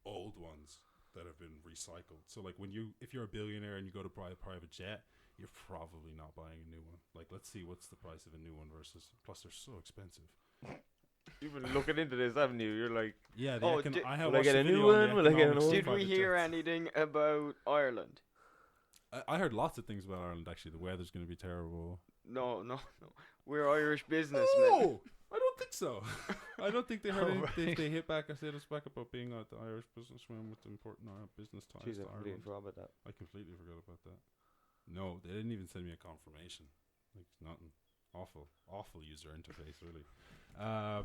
old ones that have been recycled. So like if you're a billionaire and you go to buy a private jet, you're probably not buying a new one. Like let's see what's the price of a new one versus. Plus they're so expensive. You've been looking into this, haven't you? You're like, Yeah, Oh, I have will I watched get a a new video on the one? Will I get an economics old of one? Did we private hear jets. anything about Ireland? I heard lots of things about Ireland. Actually, the weather's going to be terrible. No. We're Irish businessmen. Oh, I don't think so. I don't think they heard Oh, any, they hit back. I said us back about being the Irish businessman with important business ties jeez, to I completely Ireland. forgot about that. I completely forgot about that. No, they didn't even send me a confirmation. Like nothing. Awful user interface, really.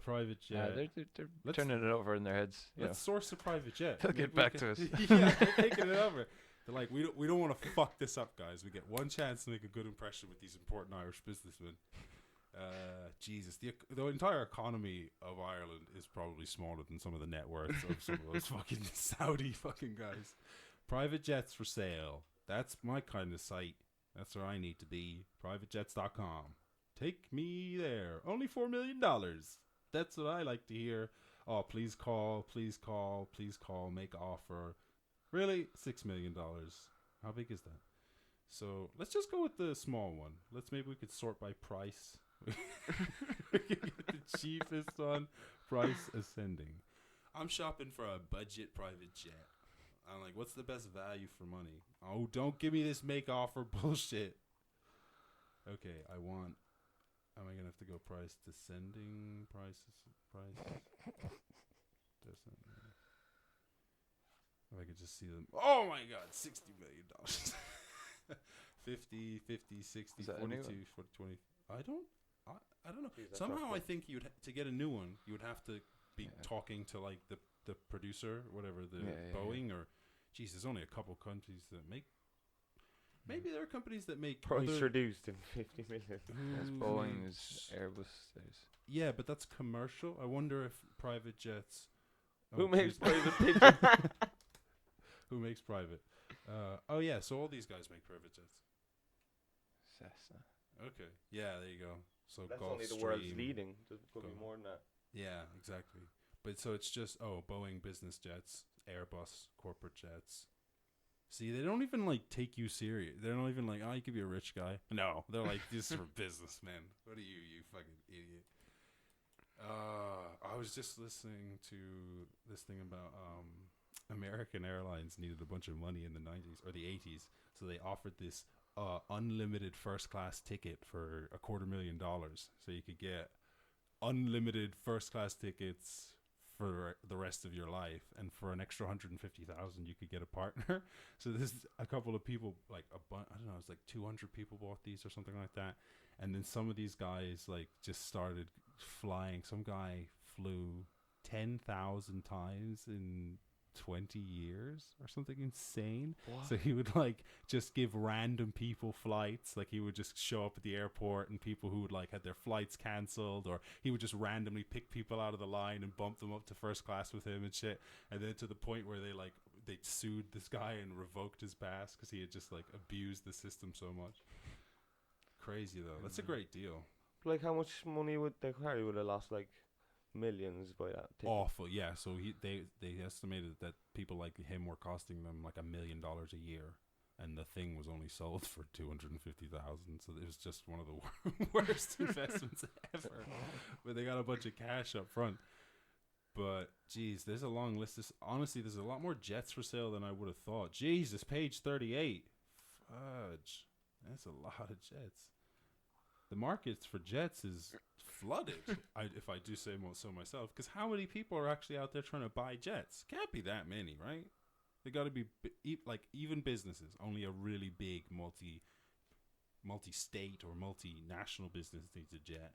Private jet. They're Let's- turning it over in their heads. You know. Let's source a private jet. They'll Maybe get we back can- to us. Yeah, they're taking it over. They're like, we don't want to fuck this up, guys. We get one chance to make a good impression with these important Irish businessmen. Jesus, the entire economy of Ireland is probably smaller than some of the net worths of some of those fucking Saudi fucking guys. Private jets for sale. That's my kind of site. That's where I need to be. Privatejets.com. Take me there. Only $4 million. That's what I like to hear. Oh, please call, make offer. Really? $6 million. How big is that? So let's just go with the small one. Maybe we could sort by price. We could get the cheapest one. Price ascending. I'm shopping for a budget private jet. I'm like, what's the best value for money? Oh, don't give me this make offer bullshit. Okay, am I gonna have to go price descending? Price descending. If I could just see them. Oh my god, $60 million. 50, 60, Is that a new 42, one? 40, 20. I don't know. Jeez, that's Somehow rough. I think to get a new one, you would have to be Yeah. talking to like the producer, whatever, the Yeah. Boeing or geez, there's only a couple countries that make. Maybe there are companies that make Price other- reduced in 50 million. Yes, Who Boeing makes- is Airbus. Is. Yeah, but that's commercial. I wonder if private jets. Who Oh, makes geez. private pigeon? Who makes private? Oh yeah, so all these guys make private jets. Cessna. Okay, yeah, there you go. So That's only the world's Gulfstream. leading. There could be Go- more than that. Yeah, exactly. But so it's just Boeing business jets, Airbus corporate jets. See, they don't even like take you serious. They're not even like, oh, you could be a rich guy. No, they're like, this is for businessmen. What are you fucking idiot? I was just listening to this thing about American Airlines needed a bunch of money in the 90s or the 80s, so they offered this unlimited first class ticket for $250,000, so you could get unlimited first class tickets for the rest of your life, and for an extra $150,000 you could get a partner. So this a couple of people, like I don't know, it's like 200 people bought these or something like that, and then some of these guys like just started flying. Some guy flew 10,000 times in 20 years or something insane. What? So he would like just give random people flights. Like he would just show up at the airport and people who would like had their flights cancelled, or he would just randomly pick people out of the line and bump them up to first class with him and shit. And then to the point where they sued this guy and revoked his pass because he had just like abused the system so much. Crazy though. That's a great deal. Like, how much money would Harry would have lost? Like, millions by that ticket. Awful, yeah. So they estimated that people like him were costing them like $1 million a year, and the thing was only sold for 250,000. So it was just one of the worst investments ever. But they got a bunch of cash up front. But geez, there's a long list. Honestly, there's a lot more jets for sale than I would have thought. Jesus, page 38. Fudge, that's a lot of jets. The markets for jets is flooded, if I do say so myself, because how many people are actually out there trying to buy jets? Can't be that many, right? They got to be like even businesses. Only a really big multi-state or multinational business needs a jet.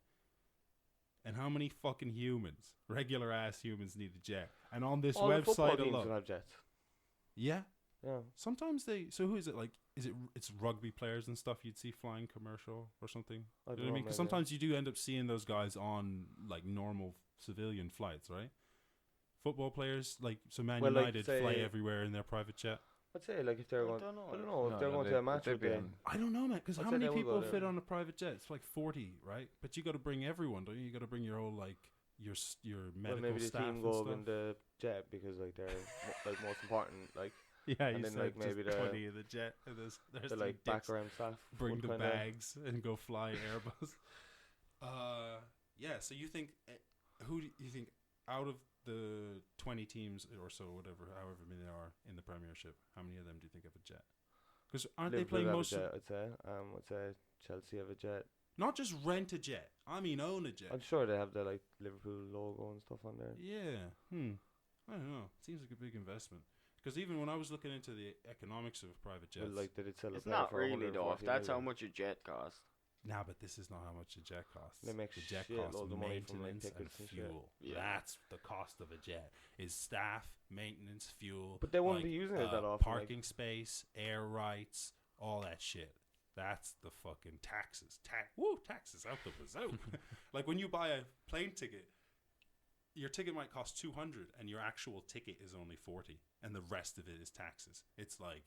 And how many fucking humans, regular ass humans, need a jet? And on this All the football website teams alone, will have jets. yeah. Yeah. Sometimes they. So who is it? Like, it's rugby players and stuff you'd see flying commercial or something. I You know don't what I know, mean? Because maybe. sometimes you do end up seeing those guys on like normal civilian flights, right? Football players, like, so Man Well, like, United fly say- everywhere in their private jet. I'd say like if they're I going, don't know. I don't know if No, they're no, going they- to a match, they'd would be they? on- I don't know, man. Because I'd how say many they will people go fit there. on a private jet? It's like 40, right? But you got to bring everyone, don't you? You got to bring your whole like your Well, medical maybe the staff team and go stuff. up in the jet because like they're like most important, like Yeah, and you then, said like, maybe just the- 20 in the jet, and there's the three like dicks background staff. bring would the kinda- bags and go fly Airbus. Yeah. So you think who do you think out of the 20 teams or so, whatever, however many there are in the Premiership, how many of them do you think have a jet? Because aren't Liverpool they playing have a most? jet, I'd say. I'd say Chelsea have a jet. Not just rent a jet. I mean own a jet. I'm sure they have the like Liverpool logo and stuff on there. Yeah. I don't know. Seems like a big investment. Because even when I was looking into the economics of private jets, Well, like did it sell a It's player not for really though. If 140 that's how million? much a jet costs. nah, but this is not how much a jet costs. They make the jet shitloads costs of money from, like, maintenance and tickets and shit. fuel. Yeah. That's the cost of a jet. Is staff, maintenance, fuel. But they won't like, be using it that often. Parking space, air rights, all that shit. That's the fucking taxes. Taxes out the wazoo. Like when you buy a plane ticket, your ticket might cost 200 and your actual ticket is only 40 and the rest of it is taxes. It's like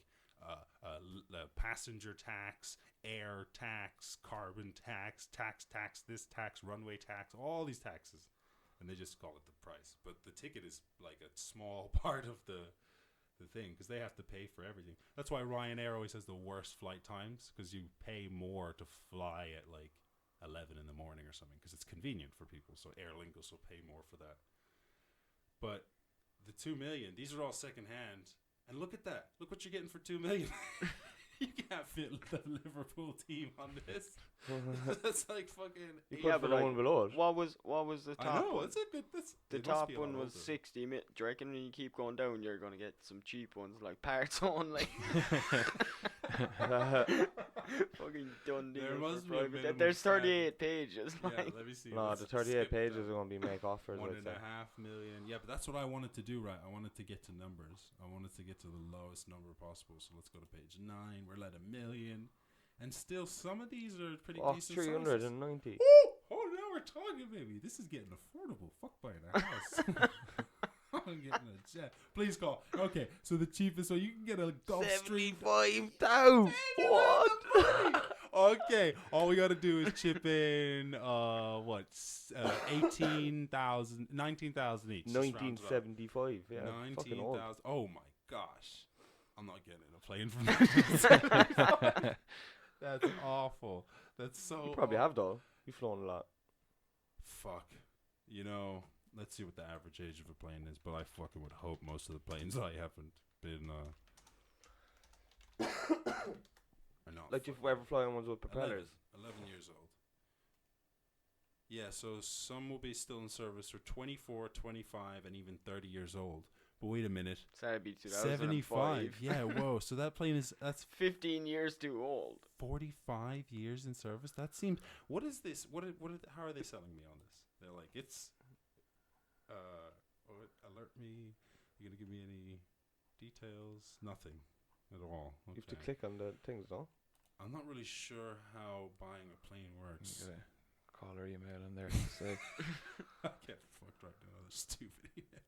passenger tax, air tax, carbon tax, this tax, runway tax, all these taxes. And they just call it the price. But the ticket is like a small part of the thing because they have to pay for everything. That's why Ryanair always has the worst flight times because you pay more to fly at like 11 in the morning or something because it's convenient for people. So Aer Lingus will pay more for that. But the 2 million, these are all secondhand. And look at that. Look what you're getting for 2 million. You can't fit the Liverpool team on this. That's like fucking. You eight- could Yeah, for but the like, one below it. What was the I top know. one? It's a good. The it must top be a lot one was older. 60 Do you reckon when you keep going down, you're going to get some cheap ones, like parts only? Fucking done deal There for must be a private. minimum There's standard. 38 pages. Yeah, Like. let me see. No, Let's the 38 skip pages that. are going to be make offers. One I'd and say. a half million. Yeah, but that's what I wanted to do, right? I wanted to get to numbers. I wanted to get to the lowest number possible. So let's go to page 9. We're at 1 million. And still, some of these are pretty Oh, decent sizes. 390. Oh, now we're talking, baby. This is getting affordable. Fuck buying a house. I'm getting a jet. Please call. Okay, so the cheapest, so you can get a Gulfstream. 75,000. What? Okay, all we gotta do is chip in 18,000, 19,000 each. Just round it up. 1975. Yeah. Fucking old. 19,000. Oh my gosh, I'm not getting in a plane from 1975. That's awful. That's so. You probably awful. have though. You've flown a lot. Fuck. You know, let's see what the average age of a plane is, but I fucking would hope most of the planes I haven't been. Are not Like you've fucking ever flying ones with propellers. 11 years old. Yeah, so some will be still in service for 24, 25, and even 30 years old. But wait a minute. So that'd be 2005. 75. Yeah, whoa. So that plane that's 15 years too old. 45 years in service. That seems. What is this? How are they selling me on this? They're like, it's. Alert me. You gonna give me any details? Nothing at all. You have to Okay. click on the things, no? I'm not really sure how buying a plane works. Get a call or email in there to say. I get fucked right now. This stupid email.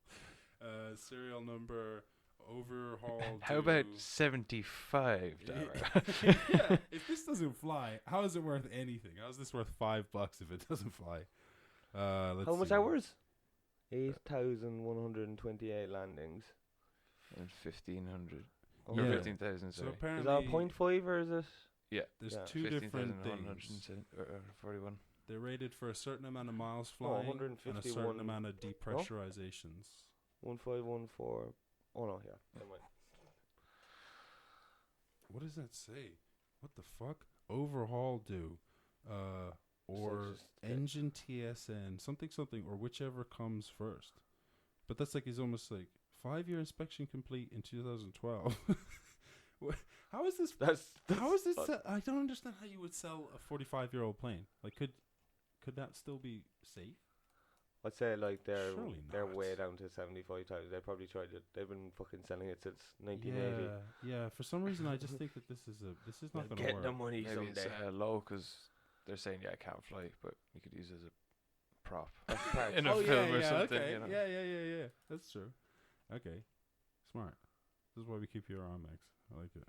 Serial number. Overhaul. How about due. 75, Dara? Yeah, if this doesn't fly, how is it worth anything? How is this worth $5 if it doesn't fly? Let's How much see. hours? 8,128 landings. And 1,500. Oh, Yeah. Or 15,000, So sorry. Is apparently, that a 0.5 or is it? Yeah. there's Yeah. two different things. 15,141. They're rated for a certain amount of miles Oh, flying and a 151. certain amount of depressurizations. 1514. Oh no, yeah. Never mind. What does that say? What the fuck? Overhaul due. Or just get- engine TSN, something, or whichever comes first. But that's like, it's almost like 5-year inspection complete in 2012. How is this? That's How is this? I don't understand how you would sell a 45-year-old plane. Like, could that still be safe? I'd say like they're Surely not. way down to 75,000. They probably tried it. They've been fucking selling it since 1980. Yeah. For some reason, I just think that this is not going to Get work. the money Maybe someday. it's low because they're saying it can't fly, but you could use it as a prop That's part. in a film or something. Okay. You know? Yeah. That's true. Okay, smart. This is why we keep you around, Max. I like it.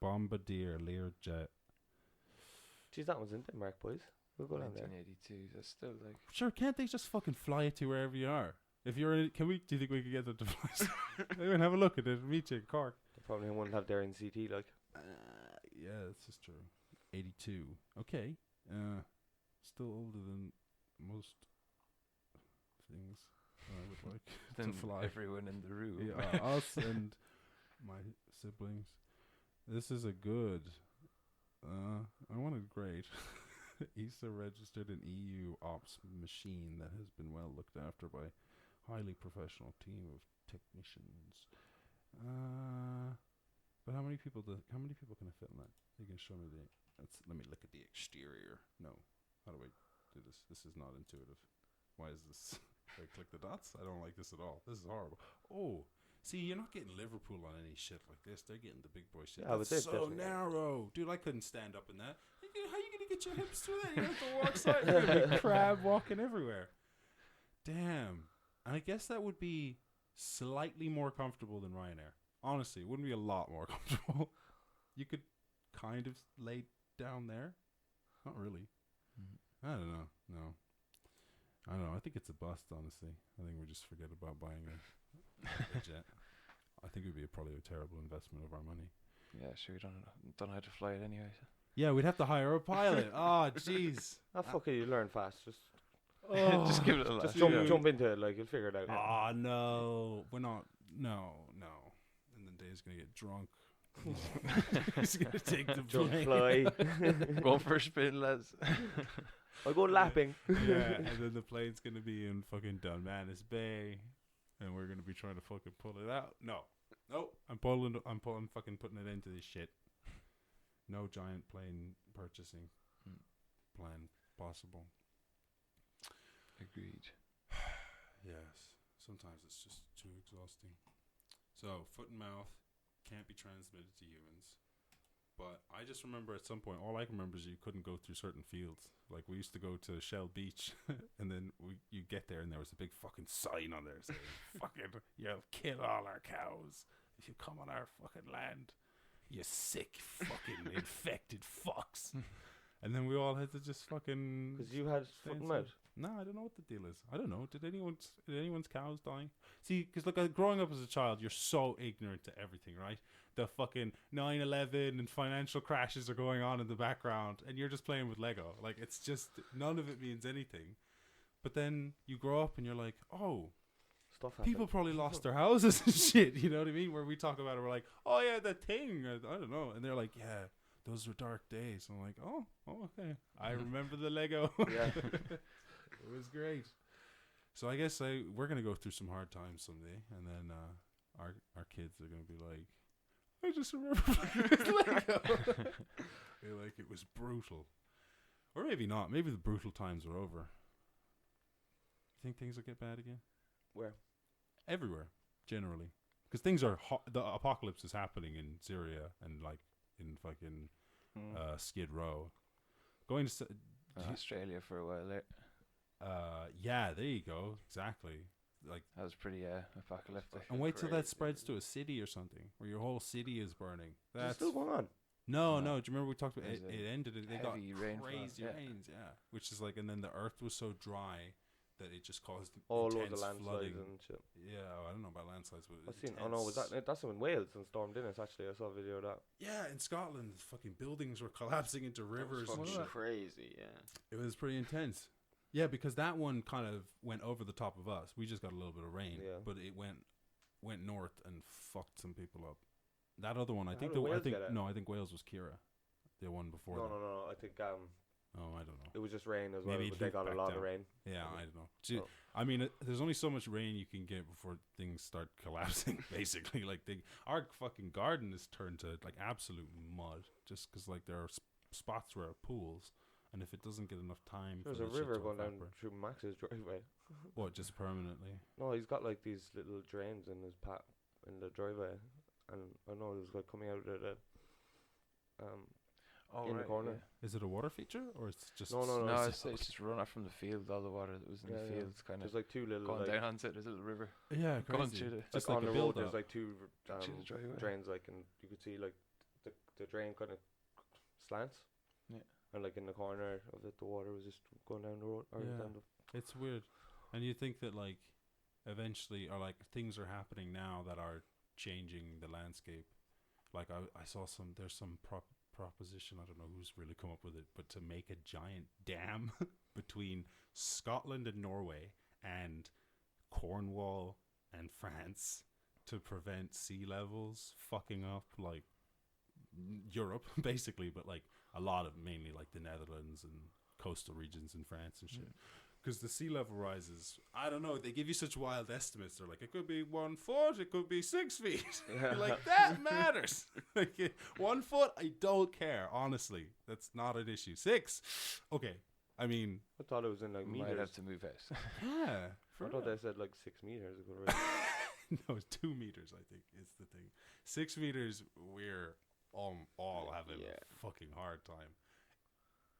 Bombardier Learjet. Jeez, that one's in Denmark, boys. We'll go down there. 1982. That's still like. Sure, can't they just fucking fly it to wherever you are? If you're in, do you think we could get them to fly? Maybe have a look at it. Meet you in Cork. They probably won't have their NCT like. Yeah, this is true. 82. Okay. Still older than most things I would like Than to fly. everyone in the room. Yeah, us and my siblings. This is a good. I wanted great. ESA registered an EU ops machine that has been well looked after by highly professional team of technicians. But how many people can I fit in that? You can show me the. Let me look at the exterior. No, how do I do this? This is not intuitive. Why is this? I click the dots. I don't like this at all. This is horrible. Oh, see, you're not getting Liverpool on any shit like this. They're getting the big boy shit. Yeah, That's but so definitely. narrow, dude. I couldn't stand up in that. How you gonna get your hips through that? You have to walk side. You're gonna be crab walking everywhere. Damn. And I guess that would be slightly more comfortable than Ryanair. Honestly, it wouldn't be a lot more comfortable. You could kind of lay down there. Not really. I don't know. No. I don't know. I think it's a bust, honestly. I think we just forget about buying a jet. I think it would be probably a terrible investment of our money. Yeah, sure. We don't know how to fly it anyway. So. Yeah, we'd have to hire a pilot. Oh, jeez. Ah, fuck it, you learn fast. Just Just give it a laugh. just jump into it, like you'll figure it out. Oh, no. We're not. No. And then Dave's going to get drunk. He's going to take the Jump plane. fly. Go for a spin, lads. I'll go lapping. Yeah, and then the plane's going to be in fucking Dunmanus Bay. And we're going to be trying to fucking pull it out. No. I'm fucking putting it into this shit. No giant plane purchasing plan possible. Agreed. Yes. Sometimes it's just too exhausting. So, foot and mouth can't be transmitted to humans. But I just remember at some point, all I can remember is you couldn't go through certain fields. Like, we used to go to Shell Beach, and then you get there, and there was a big fucking sign on there saying, fucking, you'll kill all our cows if you come on our fucking land. You sick fucking infected fucks. And then we all had to just fucking... Because you had stay foot and inside. mouth. No, I don't know what the deal is. I don't know. Did anyone's cows dying? See, because look, growing up as a child, you're so ignorant to everything, right? The fucking 9/11 and financial crashes are going on in the background, and you're just playing with Lego. Like, it's just, none of it means anything. But then you grow up and you're like, oh, Stuff happened. people probably lost their houses and shit. You know what I mean? Where we talk about it, we're like, oh yeah, that thing. I don't know. And they're like, yeah, those were dark days. I'm like, oh, okay. I remember the Lego. Yeah. It was great. So I guess we're gonna go through some hard times someday, and then our kids are gonna be like, I just remember Lego. They're like, it was brutal, or maybe not. Maybe the brutal times are over. You think things will get bad again? Where? Everywhere, generally, because things are the apocalypse is happening in Syria and like in fucking Skid Row. Going to Australia for a while there. yeah, there you go. Exactly. Like That was pretty apocalyptic. and wait till that crazy. spreads to a city or something where your whole city is burning. It's That's still going on. no. No. Do you remember we talked about it? There's a It ended. They got heavy rainfall, crazy yeah. rains. Yeah, which is like, and then the earth was so dry that it just caused All loads intense of landslides flooding. and shit. Yeah, I don't know about landslides, but I've seen. Oh no, was that's in Wales and stormed in. It's actually I saw a video of that. Yeah, in Scotland, fucking buildings were collapsing into rivers and Fucking shit. crazy, yeah. It was pretty intense. Yeah, because that one kind of went over the top of us. We just got a little bit of rain, Yeah. but it went north and fucked some people up. That other one, I How think did I Wales think get it? no, I think Wales was Kira, the one before. No, that. no. I think Oh, I don't know. It was just rain as well, Maybe but it they looped got a back lot down. of rain. Yeah, Maybe. I don't know. See, Oh. I mean, there's only so much rain you can get before things start collapsing. Basically, like our fucking garden is turned to like absolute mud, just because like there are spots where are pools, and if it doesn't get enough time, There's for a the shit river to going down evaporate- through Max's driveway. What, just permanently? No, he's got like these little drains in his in the driveway, and I know there's like coming out of the Oh, in the right, corner. yeah. Is it a water feature or it's just No, No, it's it's just run off from the field. All the water that was in Yeah, the yeah. fields kind of There's like two little going like, down onto it. There's a little river yeah, going crazy. through the Just like like on a the road. build There's up. like two through the driveway. drains, like, and you could see like the drain kind of slants. Yeah. And like in the corner of it, the water was just going down the road or Yeah. down the. It's weird, and you think that like eventually, or like things are happening now that are changing the landscape. Like I saw there's some proposition, I don't know who's really come up with it, but to make a giant dam between Scotland and Norway and Cornwall and France to prevent sea levels fucking up like Europe basically, but like a lot of mainly like the Netherlands and coastal regions in France and shit. Because the sea level rises, I don't know, they give you such wild estimates. They're like, it could be 1 foot, it could be 6 feet. You're like, that matters. Like, 1 foot, I don't care, honestly. That's not an issue. 6, okay. I mean, I thought it was in like We might meters. have to move out. yeah. I thought they said like 6 meters. It could really- No, it's 2 meters, I think, is the thing. 6 meters, we're all having Yeah. a fucking hard time.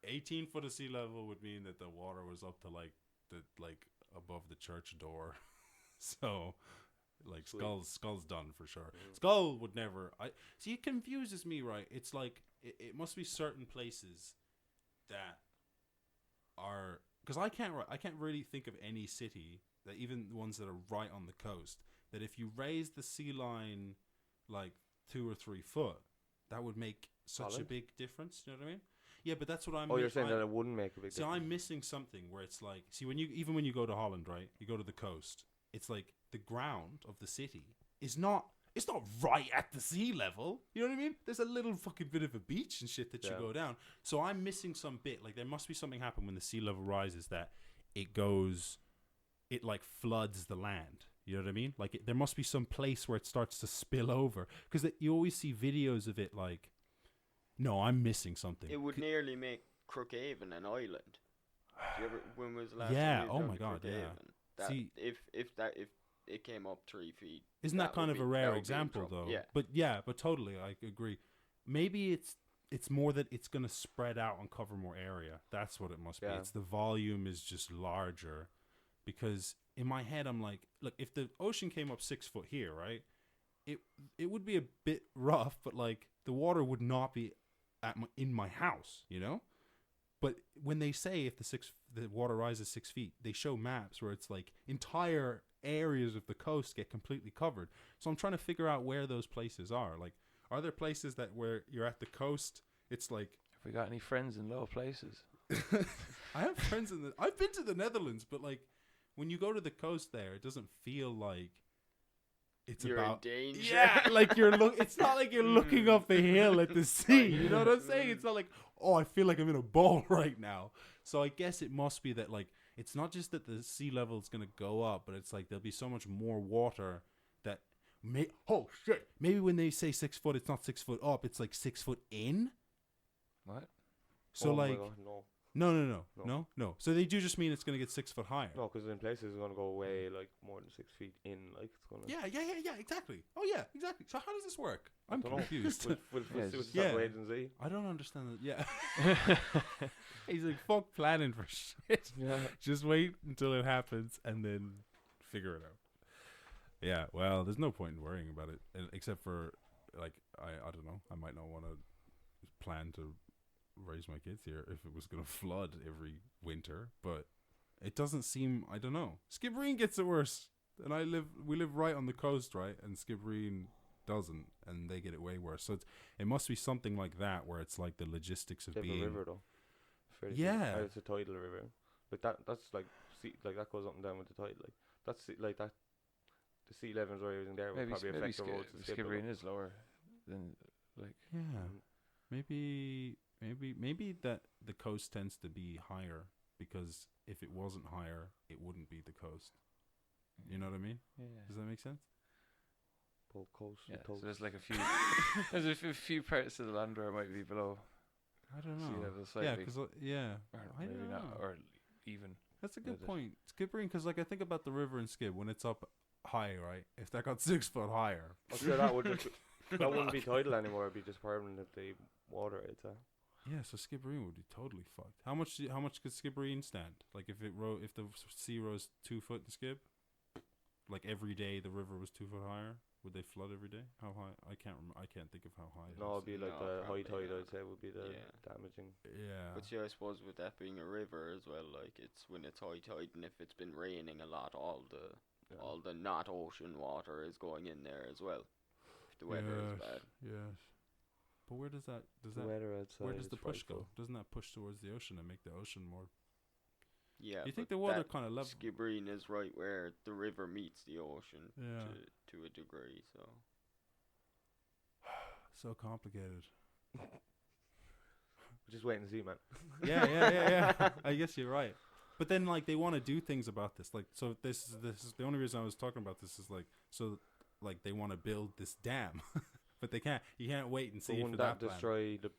18 foot of sea level would mean that the water was up to like above the church door. So like Sweet. Skull's done for sure. Mhm. Skull would never. I see, it confuses me, right? It's like it must be certain places that are, because I can't really think of any city, that even the ones that are right on the coast, that if you raise the sea line like 2 or 3 foot, that would make such a Holland? big difference. You know what I mean? Yeah, but that's what I'm. Oh, you're saying that it wouldn't make a big See, difference. I'm missing something where it's like, see, when you go to Holland, right? You go to the coast. It's like the ground of the city is not. It's not right at the sea level. You know what I mean? There's a little fucking bit of a beach and shit that you Yeah. go down. So I'm missing some bit. Like there must be something happen when the sea level rises that it like floods the land. You know what I mean? Like there must be some place where it starts to spill over, because you always see videos of it. Like, no, I'm missing something. It would nearly make Crookhaven an island. Do you ever, when was the last Yeah, time you oh was my down to God, yeah. Crookhaven? That, See- if it came up 3 feet. Isn't that kind would of a be- that rare would be in example trouble. though? Yeah. But totally, I agree. Maybe it's more that it's gonna spread out and cover more area. That's what it must be. Yeah. It's the volume is just larger, because in my head I'm like, look, if the ocean came up 6 foot here, right? It would be a bit rough, but like the water would not be in my house, you know. But when they say if the water rises 6 feet, they show maps where it's like entire areas of the coast get completely covered. So I'm trying to figure out where those places are. Like, are there places that where you're at the coast, it's like Have we got any friends in low places? I have friends I've been to the Netherlands, but like when you go to the coast there, it doesn't feel like it's You're about in danger. yeah, like it's not like you're looking up a hill at the sea. You know what I'm saying? It's not like, oh, I feel like I'm in a bowl right now. So I guess it must be that like it's not just that the sea level is gonna go up, but it's like there'll be so much more water that oh shit. Maybe when they say 6 foot, it's not 6 foot up, it's like 6 foot in. What? So Oh my like God, no. no. So they do just mean it's gonna get 6 foot higher. No, because in places it's gonna go way like more than 6 feet in. Like it's gonna. Yeah, exactly. Oh yeah, exactly. So how does this work? I'm Dunno. confused. with Yeah, with just- Satellite Agency. I don't understand that. Yeah. He's like, fuck planning for shit. Yeah. Just wait until it happens and then figure it out. Yeah, well, there's no point in worrying about it, except for, like, I don't know. I might not want to plan to raise my kids here if it was going to flood every winter, but it doesn't seem, I don't know. Skibbereen gets it worse. And we live right on the coast, right? And Skibbereen doesn't, and they get it way worse. So it must be something like that, where it's like the logistics of They have being... a river though. Fairly Yeah. big. It's a tidal river. Like that's like like that goes up and down with the tide. Like that's like that. The sea levels rising there will Maybe probably affect the roads. to skip a lot. Skibbereen is lower than like. Yeah. Maybe maybe that the coast tends to be higher because if it wasn't higher, it wouldn't be the coast. You know what I mean? Yeah. Does that make sense? Both coast Yeah. and So toast. there's like a few. There's a few parts of the land where it might be below I don't sea know. level Yeah, slightly. because yeah, Or I maybe don't not, know. or even. That's a good Is it? point. Skippering, because like I think about the river in Skib when it's up high, right? If that got 6 foot higher, I'm sure that would just that wouldn't be tidal anymore. It'd be just permanently water. It's yeah. So Skibbereen would be totally fucked. How much could Skibbereen stand? Like if if the sea rose 2 foot in Skib, like every day the river was 2 foot higher, would they flood every day? How high? I can't think of how high. It no, is. it'd be like No, the high probably tide. not. I'd say would be the Yeah. damaging. Yeah. But see, I suppose with that being a river as well, like it's when it's high tide and if it's been raining a lot, all the not ocean water is going in there as well. If the weather is bad. Yes. But where does that The weather outside. where does is the push frightful. go? Doesn't that push towards the ocean and make the ocean more? Yeah. You think but the water that kind of level? Skibbereen is right where the river meets the ocean Yeah. to a degree. So So complicated. Just wait and see, man. Yeah. I guess you're right. But then, like, they want to do things about this. Like, so this is the only reason I was talking about this is like, so, like, they want to build this dam, but they can't. You can't wait and So see for wouldn't that that plan. destroy the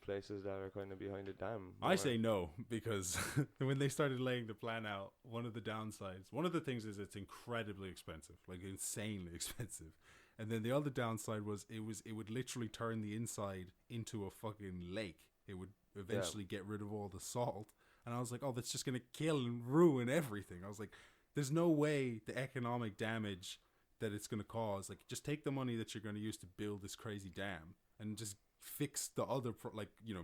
places that are kind of behind the dam? I more? say no because when they started laying the plan out, one of the things is it's incredibly expensive, like insanely expensive. And then the other downside was it would literally turn the inside into a fucking lake. It would eventually get rid of all the salt. And I was like, oh, that's just going to kill and ruin everything. I was like, there's no way the economic damage that it's going to cause, like, just take the money that you're going to use to build this crazy dam and just fix the other,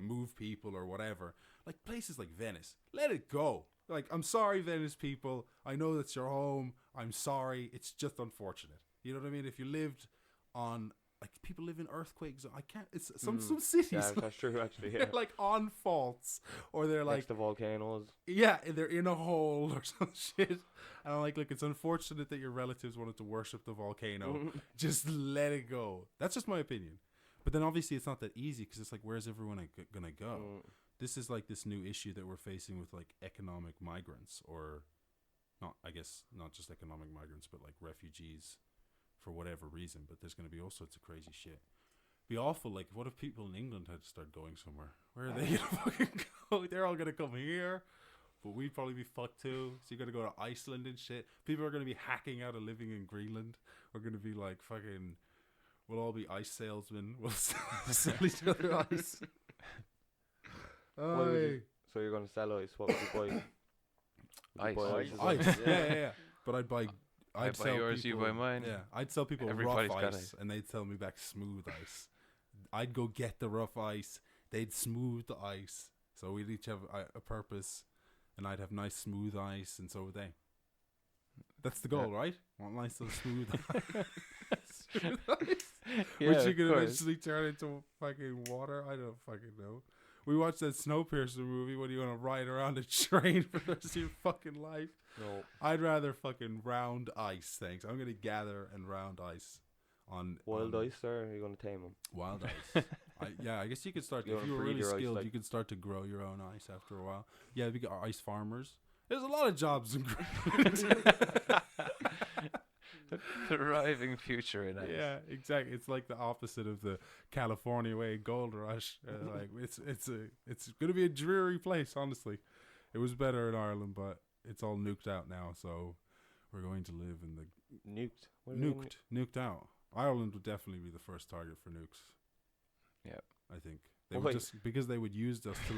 move people or whatever. Like, places like Venice, let it go. Like, I'm sorry, Venice people. I know that's your home. I'm sorry. It's just unfortunate. You know what I mean? If you lived on, like, people live in earthquake zones. I can't, it's some cities. Yeah, that's true, actually. Yeah. They're like on faults, or they're like Next to volcanoes. yeah, they're in a hole or some shit. And I'm like, look, it's unfortunate that your relatives wanted to worship the volcano. Just let it go. That's just my opinion. But then obviously it's not that easy because it's like, where's everyone gonna go? This is like this new issue that we're facing with like economic migrants, or not, I guess not just economic migrants, but like refugees for whatever reason. But there's gonna be all sorts of crazy shit. Be awful. Like, what if people in England had to start going somewhere? Where are they gonna fucking go? They're all gonna come here, but we'd probably be fucked too. So you gotta go to Iceland and shit. People are gonna be hacking out of living in Greenland. We're gonna be like fucking. We'll all be ice salesmen. We'll sell each other ice. What would you- so you're going to sell ice. What would you buy? Would you Ice. buy Ice. as well? Ice. Yeah. But I'd buy. I buy sell yours, you people- buy mine. Yeah, I'd sell people Everybody's rough got ice, ice. and they'd sell me back smooth ice. I'd go get the rough ice. They'd smooth the ice. So we'd each have a purpose, and I'd have nice smooth ice, and so would they. That's the goal, right? Want nice and smooth smooth ice, which you can eventually turn into fucking water. I don't fucking know. We watched that Snowpiercer movie. What do you want to ride around a train for the rest of your fucking life? No. I'd rather fucking round ice, thanks. I'm gonna gather and round ice on Wild on ice, or are you going to tame them? Wild ice. I guess you could start You if wanna you were breed really your ice, skilled. like- You could start to grow your own ice after a while. Yeah, we got ice farmers. There's a lot of jobs in Greenland. Thriving future in ice. Yeah, exactly. It's like the opposite of the California way gold rush. Like it's gonna be a dreary place. Honestly, it was better in Ireland, but it's all nuked out now. So we're going to live in the Nuked. What do you mean nuked out. Ireland would definitely be the first target for nukes. Yeah. I think they Why? would just because they would use us to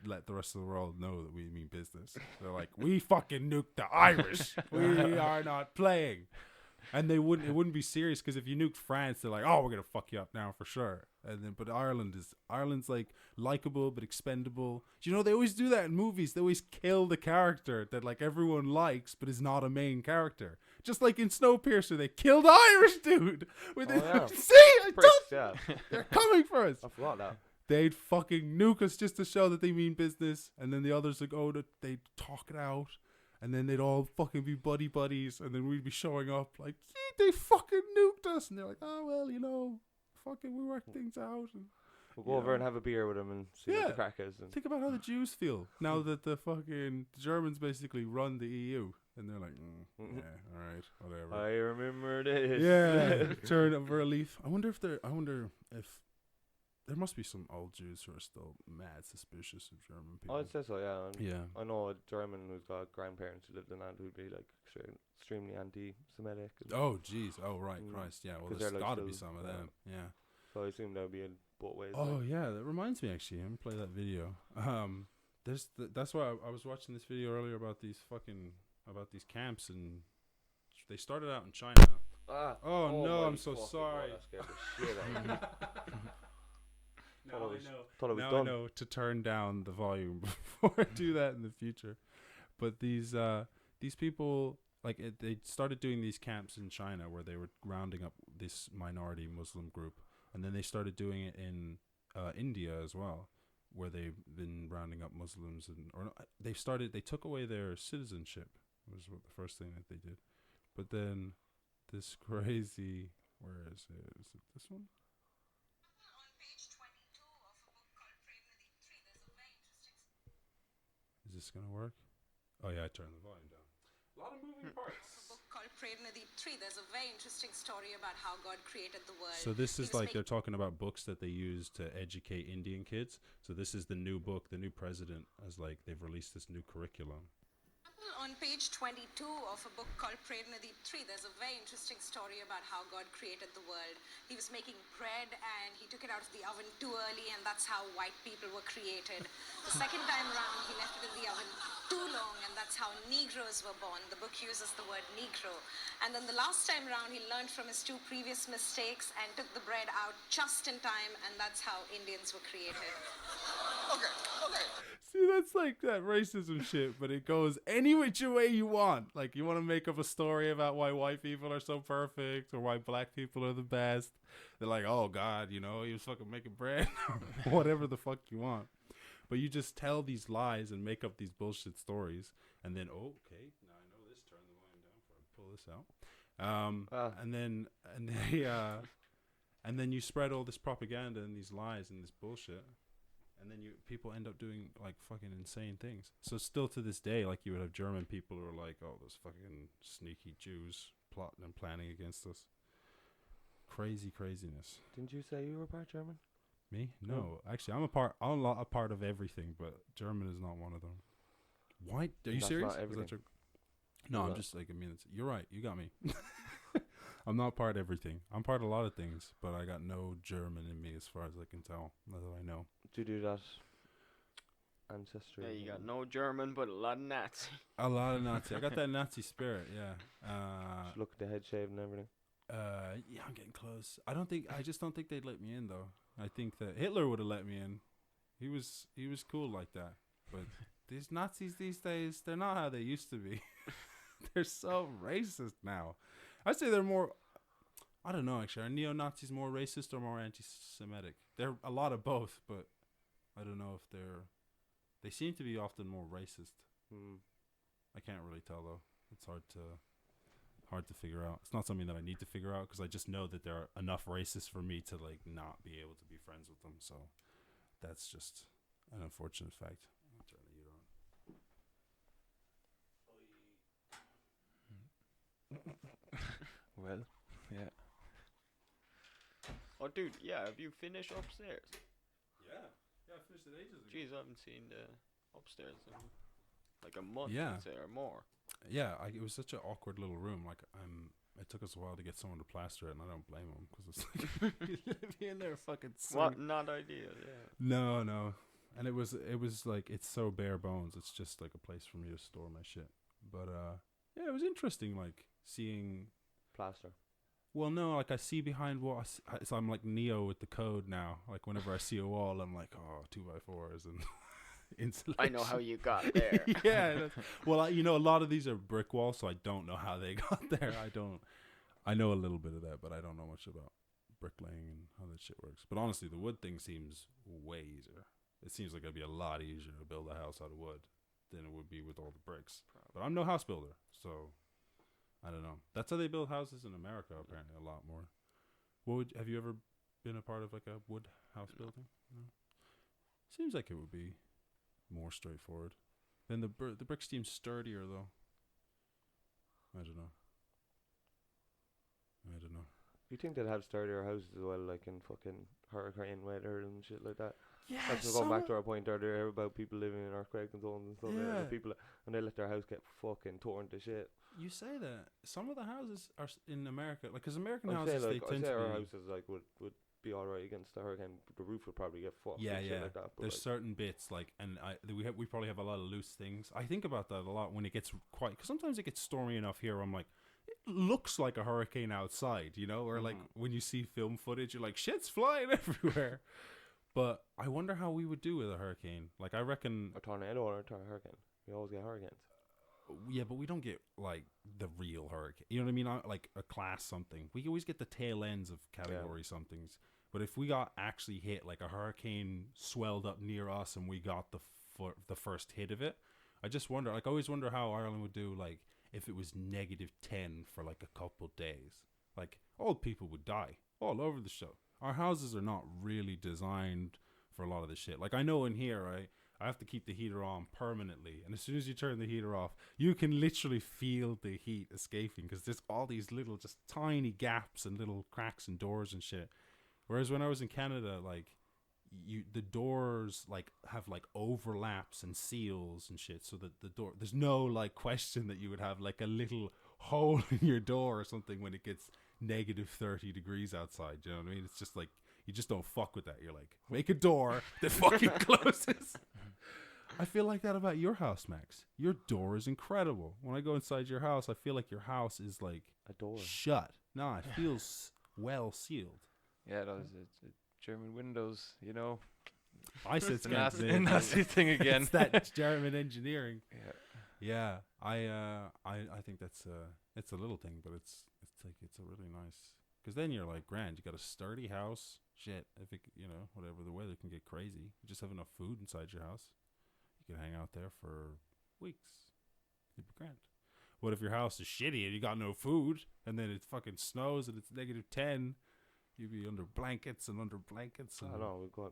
let the rest of the world know that we mean business. They're like, we fucking nuked the Irish. We are not playing. And they wouldn't. It wouldn't be serious because if you nuked France, they're like, "Oh, we're gonna fuck you up now for sure." And then, but Ireland's like likable but expendable. Do you know they always do that in movies? They always kill the character that like everyone likes but is not a main character. Just like in Snowpiercer, they killed the Irish dude. With yeah. See, I Pricks, told yeah. they're coming for us. I forgot that. They'd fucking nuke us just to show that they mean business, and then the others would go to they'd talk it out. And then they'd all fucking be buddies, and then we'd be showing up like, they fucking nuked us. And they're like, oh, well, fucking we worked things out. And We'll go You over know? and have a beer with him and see what Yeah. the crack is. And Think about how the Jews feel now that the fucking Germans basically run the EU, and they're like, yeah, all right, whatever. I remember this. Yeah, turn over a leaf. I wonder if there must be some old Jews who are still mad suspicious of German people. I'd say so, yeah. And Yeah. I know a German who's got grandparents who lived in that who'd be like extremely anti-Semitic. and Oh, jeez. Oh, right. Mm. Christ. Yeah. Well, 'Cause there's they're, like, got to be still- some of yeah. them. Yeah. So I assume that would be in both ways. Oh, like. yeah. That reminds me, actually. I'm gonna play that video. That's why I was watching this video earlier about these camps, and they started out in China. Ah, Oh, no, my I'm so fucking sorry. God, that scared the shit out of me. Now Thought I it was- know. Thought it was Now done. I know to turn down the volume before I do that in the future. But these people, like, they started doing these camps in China where they were rounding up this minority Muslim group, and then they started doing it in India as well, where they've been rounding up Muslims, they took away their citizenship. Was what the first thing that they did. But then this crazy, where is it? Is it this one? Is this gonna work? Oh yeah, I turned the volume down. A lot of moving parts. Book called Prayed Nadeep 3. There's a very interesting story about how God created the world. So this He is was like they're talking about books that they use to educate Indian kids. So this is the new book. The new president has like they've released this new curriculum. On page 22 of a book called Prayed Nadeep 3, there's a very interesting story about how God created the world. He was making bread and he took it out of the oven too early, and that's how white people were created. The second time around, he left it in the oven too long, and that's how Negroes were born. The book uses the word Negro. And then the last time around, he learned from his 2 previous mistakes and took the bread out just in time, and that's how Indians were created. Okay. See, that's like that racism shit, but it goes any which way you want. Like, you want to make up a story about why white people are so perfect or why black people are the best. They're like, oh, God, he was fucking making bread. Whatever the fuck you want. But you just tell these lies and make up these bullshit stories. And then, okay, now I know this. Turn the volume down before I pull this out. And then you spread all this propaganda and these lies and this bullshit. And then people end up doing like fucking insane things. So still to this day, like you would have German people who are like, oh, those fucking sneaky Jews plotting and planning against us. Craziness. Didn't you say you were part German? Me? No, actually, I'm a part of everything, but German is not one of them. White? Are you That's serious? not Is that everything. true? No, I'm Right. just like, you're right. You got me. I'm not part of everything. I'm part of a lot of things, but I got no German in me as far as I can tell. That's what I know. Do you do that ancestry? Yeah, you got no German, but a lot of Nazi. A lot of Nazi. I got that Nazi spirit, yeah. Just look at the head shave and everything. Yeah, I'm getting close. I just don't think they'd let me in though. I think that Hitler would have let me in. He was cool like that. But these Nazis these days, they're not how they used to be. They're so racist now. I'd say they're more, I don't know actually. Are neo-Nazis more racist or more anti-Semitic? They're a lot of both, but I don't know if they seem to be often more racist. I can't really tell though. It's hard to figure out. It's not something that I need to figure out because I just know that there are enough racists for me to like not be able to be friends with them. So that's just an unfortunate fact. I'll turn the heat on. Well, yeah. Oh, dude, yeah, have you finished upstairs? Yeah, I finished it ages ago. Jeez, I haven't seen the upstairs in like a month, Yeah. I'd say, or more. Yeah, it was such an awkward little room. Like it took us a while to get someone to plaster it, and I don't blame them because it's like you be in there fucking. What? Not ideal, yeah. No, and it was like it's so bare bones. It's just like a place for me to store my shit. But yeah, it was interesting, like seeing plaster. Well, no, like I see behind walls. So I'm like Neo with the code now. Like whenever I see a wall, I'm like, oh, 2x4s and insulation. I know how you got there. Yeah. Well, a lot of these are brick walls, so I don't know how they got there. I know a little bit of that, but I don't know much about bricklaying and how that shit works. But honestly, the wood thing seems way easier. It seems like it'd be a lot easier to build a house out of wood than it would be with all the bricks. But I'm no house builder, so I don't know. That's how they build houses in America, apparently, a lot more. Have you ever been a part of like a wood house building? No. Seems like it would be more straightforward. Then the brick seems sturdier though. I don't know. You think they'd have sturdier houses as well, like in fucking hurricane weather and shit like that? Yeah, That's going back to our point earlier about people living in earthquake zones and stuff. Yeah. People, and they let their house get fucking torn to shit. You say that some of the houses are in America, like, because American I'd say, houses like, they I'd tend say to our be. houses like would be alright against the hurricane. The roof would probably get fucked. Yeah, and yeah. shit like that, but There's like, certain bits like, and we probably have a lot of loose things. I think about that a lot when it gets quite. Because sometimes it gets stormy enough here. I'm like, it looks like a hurricane outside, you know, or like when you see film footage, you're like, shit's flying everywhere. But I wonder how we would do with a hurricane. Like, I reckon a tornado or a hurricane. We always get hurricanes. Yeah, but we don't get like the real hurricane. You know what I mean? Like a class something. We always get the tail ends of category somethings. But if we got actually hit, like a hurricane swelled up near us, and we got the first hit of it, I just wonder. Like, I always wonder how Ireland would do. Like, if it was -10 for like a couple days, like old people would die all over the show. Our houses are not really designed for a lot of this shit. Like, I know in here, right, I have to keep the heater on permanently, and as soon as you turn the heater off, you can literally feel the heat escaping because there's all these little, just tiny gaps and little cracks in doors and shit. Whereas when I was in Canada, like, the doors like have like overlaps and seals and shit, so that the door, there's no like question that you would have like a little hole in your door or something when it gets -30 degrees outside. You know what I mean? It's just like, you just don't fuck with that. You're like, make a door that fucking closes. I feel like that about your house, Max. Your door is incredible. When I go inside your house, I feel like your house is like a door shut. No, it feels well sealed. Yeah, those German windows, you know. I said it's a nasty thing again. It's that German engineering. Yeah. Yeah, I think that's it's a little thing, but it's a really nice, because then you're like, grand, you got a sturdy house. Shit, if it, you know, whatever, the weather can get crazy, you just have enough food inside your house. You can hang out there for weeks. It'd be grand. What if your house is shitty and you got no food, and then it fucking snows and it's -10? You'd be under blankets and under blankets. And I don't know, we'd go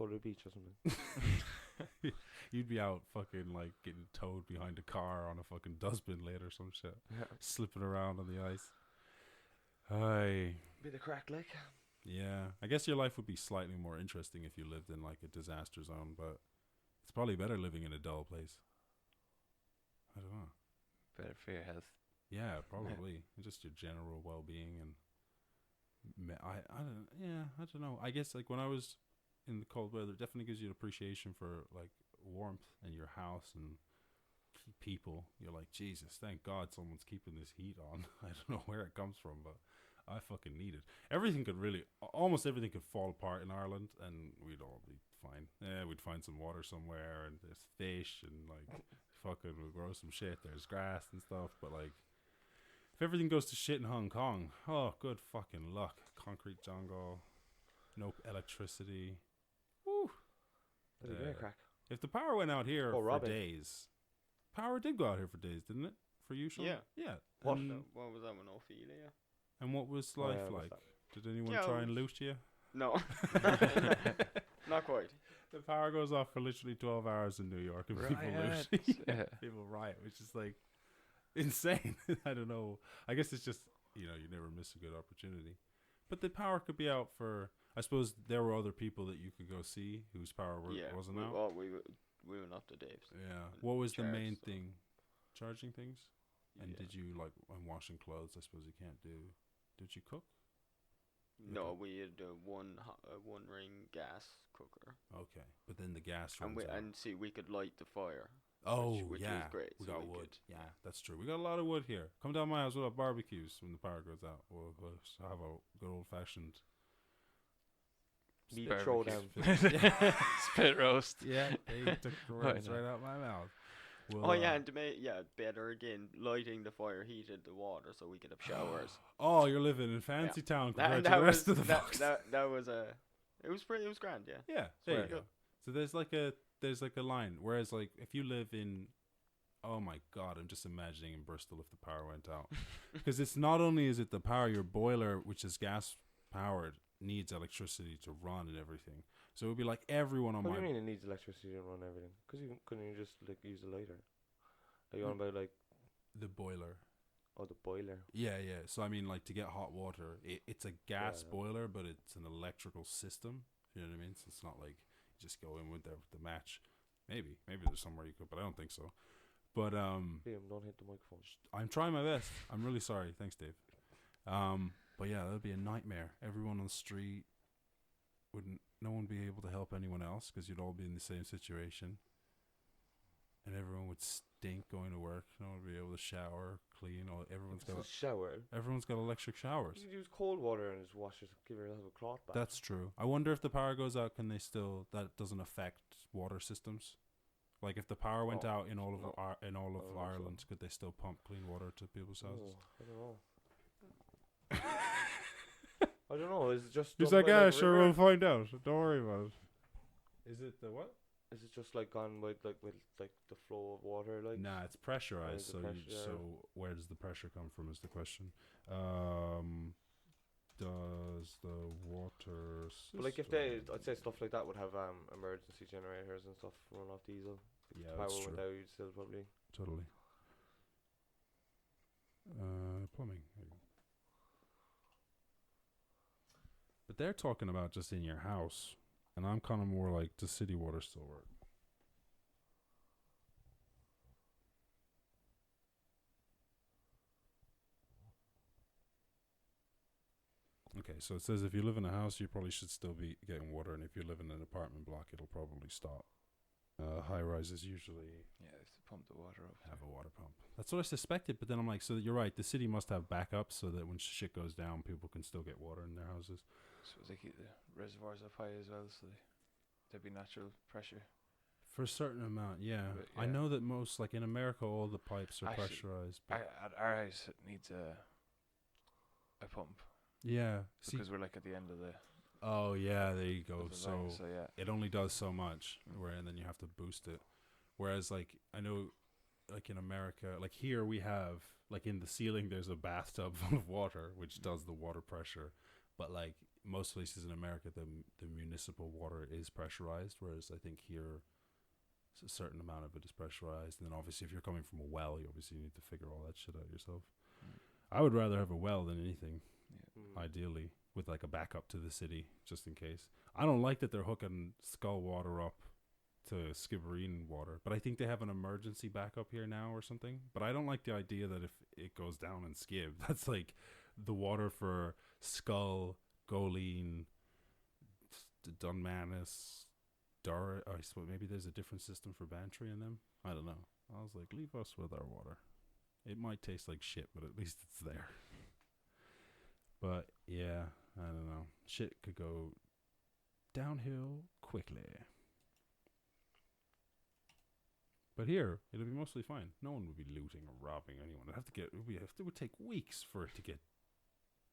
to the beach or something. You'd be out fucking like getting towed behind a car on a fucking dustbin lid or some shit. Slipping around on the ice. Be the crack, like. Yeah, I guess your life would be slightly more interesting if you lived in like a disaster zone, but it's probably better living in a dull place. I don't know. Better for your health. Yeah, probably. Just your general well-being, and I don't know. I guess like when I was in the cold weather, it definitely gives you an appreciation for like warmth and your house and people. You're like, Jesus, thank God someone's keeping this heat on. I don't know where it comes from, but I fucking need it. Almost everything could fall apart in Ireland, and we'd all be fine. Yeah, we'd find some water somewhere, and there's fish, and like fucking we'll grow some shit. There's grass and stuff, but like, if everything goes to shit in Hong Kong, oh, good fucking luck. Concrete jungle, no electricity. Woo. That'd be great crack. If the power went out here for Robin. days, power did go out here for days, didn't it? For you, Sean? Yeah. Yeah. What? And, What was that one, Ophelia? and what was life yeah, like? what's Did anyone Yeah, try it and was- loot you? No. Not quite. The power goes off for literally 12 hours in New York, and people Riot. loot. Yeah. People riot, which is like insane. I don't know. I guess it's just, you never miss a good opportunity. But the power could be out for, I suppose there were other people that you could go see whose power wasn't out. Well, we went up to Dave's. Yeah. What was the Charge main stuff. thing? Charging things? And Yeah. did you like, and washing clothes? I suppose you can't do. Did you cook? No, we had one ring gas cooker. Okay, but then the gas And runs out. see, we could light the fire. Oh, which yeah. was great. We so got we wood. could- Yeah, that's true. We got a lot of wood here. Come down my house. We'll have barbecues when the power goes out. We'll have a good old-fashioned Meat Barbecue. throwdown. Spit roast. Yeah, they took the Why words not? right out my mouth. We'll, Oh yeah, and to make better again, lighting the fire heated the water so we could have showers. Oh, you're living in fancy town compared to that the rest was of the folks. that was a. It was grand, yeah. Yeah, there you Swear. go. So there's like a line. Whereas like if you live in, oh my God, I'm just imagining in Bristol if the power went out, because it's not only is it the power, your boiler, which is gas powered, needs electricity to run and everything. So it would be like everyone on What my do you mean it needs electricity to run everything? Because couldn't you just like use a lighter? Are you on about like the boiler. the boiler? Yeah. So I mean, like to get hot water, it's a gas Yeah. boiler, but it's an electrical system. You know what I mean? So it's not like you just go in with the match. Maybe there's somewhere you could, but I don't think so. But Liam, don't hit the microphone. I'm trying my best. I'm really sorry. Thanks, Dave. But yeah, that'd be a nightmare. Everyone on the street no one be able to help anyone else because you'd all be in the same situation, and everyone would stink going to work. No one would be able to shower, clean. Everyone's got shower. Everyone's got electric showers. You could use cold water and just wash it. Give yourself a cloth bath. That's true. I wonder if the power goes out, can they still? That doesn't affect water systems. Like if the power went No. out in all of No. in all of I don't think so. Ireland, could they still pump clean water to people's houses? I don't know. I don't know. Is it just? He's done like, by, yeah, like, sure, river? we'll find out. Don't worry about it. Is it the what? Is it just like gone with the flow of water? Like Nah, it's pressurized. the So pressure, yeah. so where does the pressure come from? Is the question. Does the water? But like if I'd say stuff like that would have emergency generators and stuff run off diesel. If Yeah, the that's power true. went out, you'd still probably. Totally. Plumbing. But they're talking about just in your house, and I'm kind of more like, does city water still work? Okay, so it says if you live in a house, you probably should still be getting water, and if you live in an apartment block, it'll probably stop. High rises usually Yeah, they have to pump the water up. have a water pump. That's what I suspected, but then I'm like, so you're right. The city must have backups so that when shit goes down, people can still get water in their houses. So they keep the reservoirs up high as well, so there'd be natural pressure. For a certain amount, yeah. But, I yeah. know that most, like in America, all the pipes are Actually, pressurized. But At our house, it needs a pump yeah. See, because we're like at the end of the. oh yeah, there you go. of the So line, so yeah. it only does so much, and then you have to boost it. Whereas, like, I know, like in America, like here we have, like in the ceiling, there's a bathtub full of water, which does the water pressure. But like most places in America, the municipal water is pressurized, whereas I think here, a certain amount of it is pressurized. And then obviously, if you're coming from a well, you obviously need to figure all that shit out yourself. I would rather have a well than anything, ideally, with like a backup to the city, just in case. I don't like that they're hooking Skull water up to Skibbereen water, but I think they have an emergency backup here now or something. But I don't like the idea that if it goes down in Skib, that's like the water for Skull, Goleen, Dunmanus, Dara. I suppose maybe there's a different system for Bantry in them. I don't know. I was like, leave us with our water. It might taste like shit, but at least it's there. But yeah, I don't know. Shit could go downhill quickly. But here, it'll be mostly fine. No one would be looting or robbing anyone. It would take weeks for it to get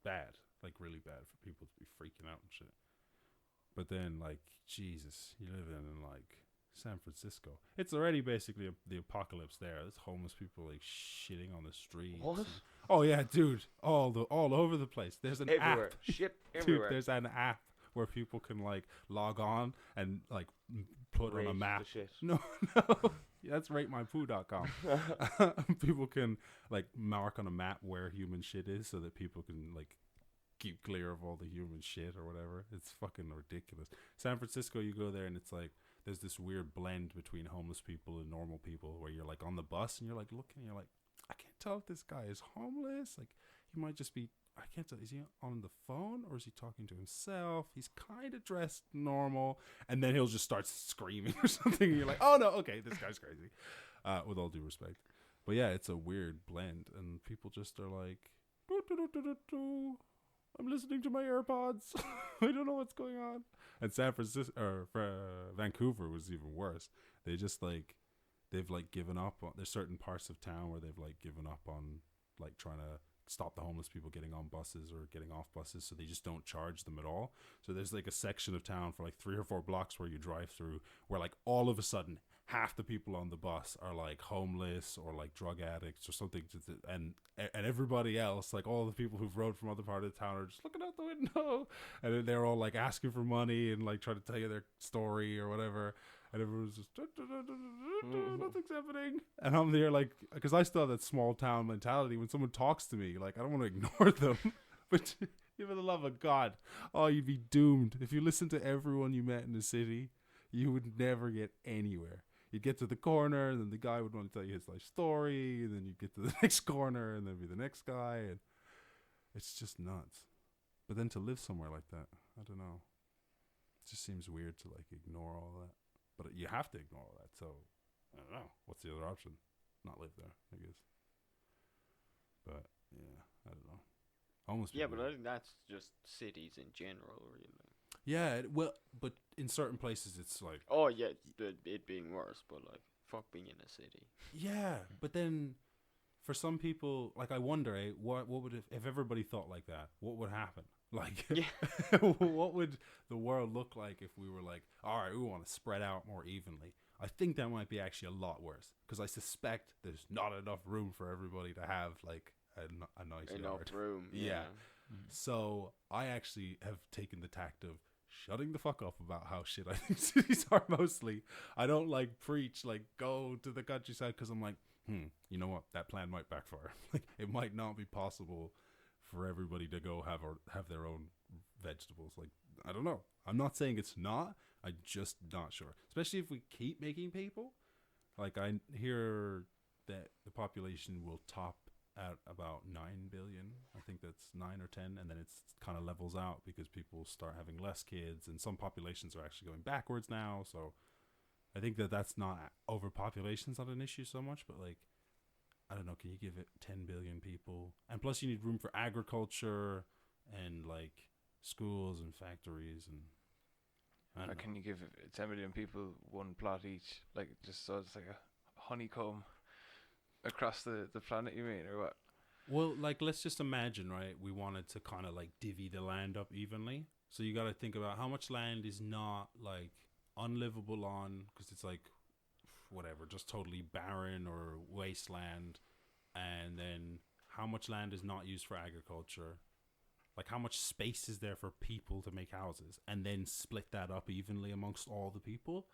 bad, like really bad, for people to be freaking out and shit. But then, like, Jesus, you live in like San Francisco. It's already basically the apocalypse there. There's homeless people like shitting on the streets. What? Oh yeah, dude, all over the place. There's an Everywhere. app. Shit Dude, everywhere. there's an app where people can like log on and like put on Rate a the map. shit. No, that's ratemypoo.com. People can like mark on a map where human shit is, so that people can like keep clear of all the human shit or whatever. It's fucking ridiculous. San Francisco, you go there and it's like there's this weird blend between homeless people and normal people, where you're like on the bus and you're like looking and you're like, I can't tell if this guy is homeless. Like he might just be, I can't tell, is he on the phone or is he talking to himself? He's kind of dressed normal, and then he'll just start screaming or something, and you're like, oh no, okay, this guy's crazy. With all due respect. But yeah, it's a weird blend, and people just are like, "Doo-doo-doo-doo-doo-doo. I'm listening to my AirPods. I don't know what's going on." And San Francisco or Vancouver was even worse. They just like, they've like given up on, there's certain parts of town where they've like given up on like trying to stop the homeless people getting on buses or getting off buses, so they just don't charge them at all. So there's like a section of town for like 3 or 4 blocks where you drive through, where like all of a sudden half the people on the bus are like homeless or like drug addicts or something, and everybody else, like all the people who've rode from other part of the town, are just looking out the window, and then they're all like asking for money and like trying to tell you their story or whatever. And everyone's just nothing's happening, and I'm there like, because I still have that small town mentality. When someone talks to me, like I don't want to ignore them, but for the love of God, oh, you'd be doomed if you listen to everyone you met in the city. You would never get anywhere. You'd get to the corner, and then the guy would want to tell you his life story, and then you'd get to the next corner, and then be the next guy, and it's just nuts. But then to live somewhere like that, I don't know. It just seems weird to like ignore all that. But you have to ignore all that, so I don't know. What's the other option? Not live there, I guess. But yeah, I don't know. Almost. Yeah, but I think that's just cities in general, really. Yeah, well, but in certain places it's like. Oh yeah, it being worse, but like fuck being in a city. Yeah, but then for some people, like I wonder, what would if everybody thought like that? What would happen? Like, yeah. What would the world look like if we were like, all right, we want to spread out more evenly? I think that might be actually a lot worse, because I suspect there's not enough room for everybody to have like a nice yard. Room. Yeah. So I actually have taken the tact of shutting the fuck up about how shit I think cities are mostly. I don't like preach like go to the countryside, because I'm like, you know what? That plan might backfire. Like it might not be possible for everybody to go have their own vegetables. Like, I don't know. I'm not saying it's not. I'm just not sure. Especially if we keep making people. Like, I hear that the population will top at about 9 billion. I think that's 9 or 10, and then it's kind of levels out because people start having less kids, and some populations are actually going backwards now. So I think that's not, overpopulation's not an issue so much, but like, I don't know, can you give it 10 billion people? And plus you need room for agriculture and like schools and factories, and or can you give 10 million people one plot each, like just so it's like a honeycomb across the planet, you mean, or what? Well, like let's just imagine, right, we wanted to kind of like divvy the land up evenly. So you got to think about how much land is not like unlivable on, because it's like whatever, just totally barren or wasteland, and then how much land is not used for agriculture, like how much space is there for people to make houses, and then split that up evenly amongst all the people.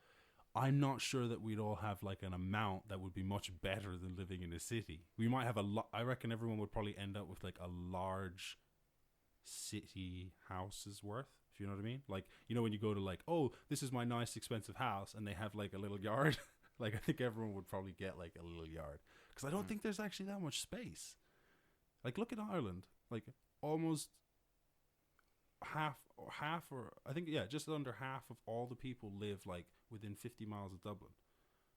I'm not sure that we'd all have like an amount that would be much better than living in a city. We might have I reckon everyone would probably end up with like a large city house's worth, if you know what I mean. Like, you know, when you go to like, oh, this is my nice expensive house, and they have like a little yard. Like, I think everyone would probably get like a little yard, because I don't think there's actually that much space. Like, look at Ireland. Like, almost half or I think, yeah, just under half of all the people live like within 50 miles of Dublin.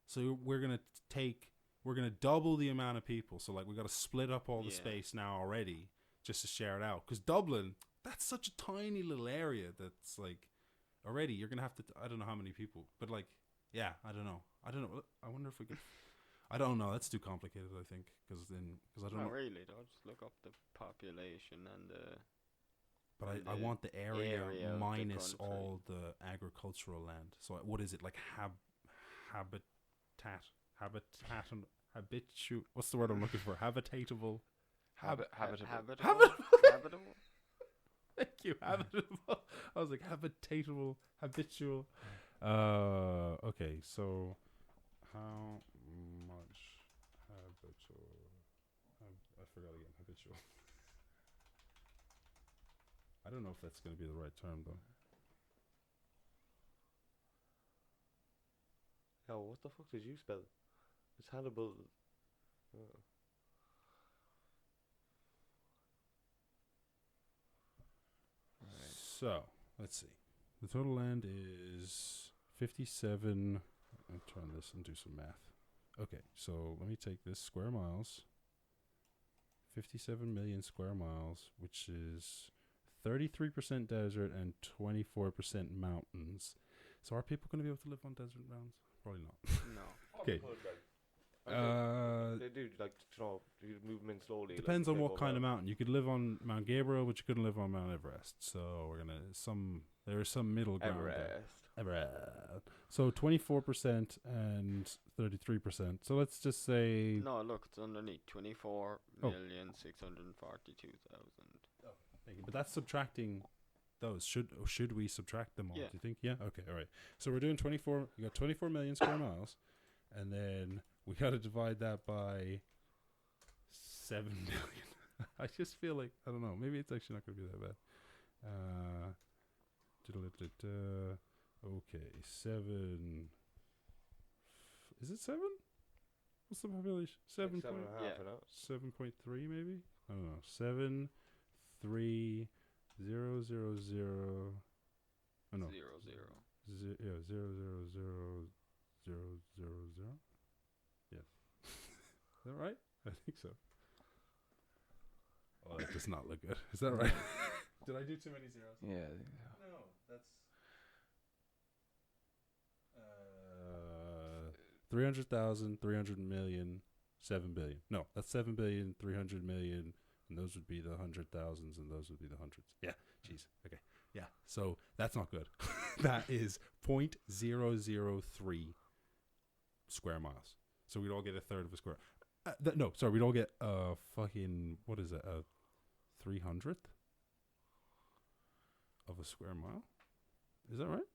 So we're going to double the amount of people. So like we got to split up all the space now already just to share it out. Because Dublin, that's such a tiny little area that's like already you're going to have to, I don't know how many people, but like, yeah, I don't know. I wonder if we could, I don't know. That's too complicated, I think, because I don't know. Not really, though. Just look up the population and the... But I want the area minus all the agricultural land. So what is it, like habitu? What's the word I'm looking for? Habitatable. Habitable. Thank you. Habitable. I was like habitable. Okay. So how much habitual? I forgot again. Habitual. I don't know if that's going to be the right term, though. Oh, what the fuck did you spell? It's Hannibal. Oh. So, let's see. The total land is 57. I'll turn this and do some math. Okay, so let me take this square miles. 57 million square miles, which is 33% desert and 24% mountains. So are people going to be able to live on desert grounds? Probably not. No. Okay. They do like you move them in slowly. Depends like, on what kind of mountain. You could live on Mount Gabriel, but you couldn't live on Mount Everest. So there is some middle ground. Everest. So 24% and 33%. So let's just say. No, look, it's underneath 24,642,000. Thank you. But that's subtracting those. Should we subtract them all? Yeah. Do you think? Yeah. Okay. All right. So we're doing 24. You got 24 million square miles, and then we got to divide that by 7 million. I just feel like I don't know. Maybe it's actually not going to be that bad. Okay, 7. Is it 7? What's the population? 7. Like 7.3 maybe. I don't know. 7, 3, 0, 0, 0. Oh no. 0, 0. 0, 0, 0, 0, 0, 0, 0. Yes. Is that right? I think so. Oh, that does not look good. Is that right? Did I do too many zeros? Yeah, I think so. No, that's 300,000, 300 million, 7 billion. No, that's 7 billion, 300 million, and those would be the 100,000s, and those would be the hundreds. Yeah, jeez. Okay, yeah. So that's not good. That is 0.003 square miles. So we'd all get a third of a square. We'd all get fucking, what is it, a 300th of a square mile? Is that right?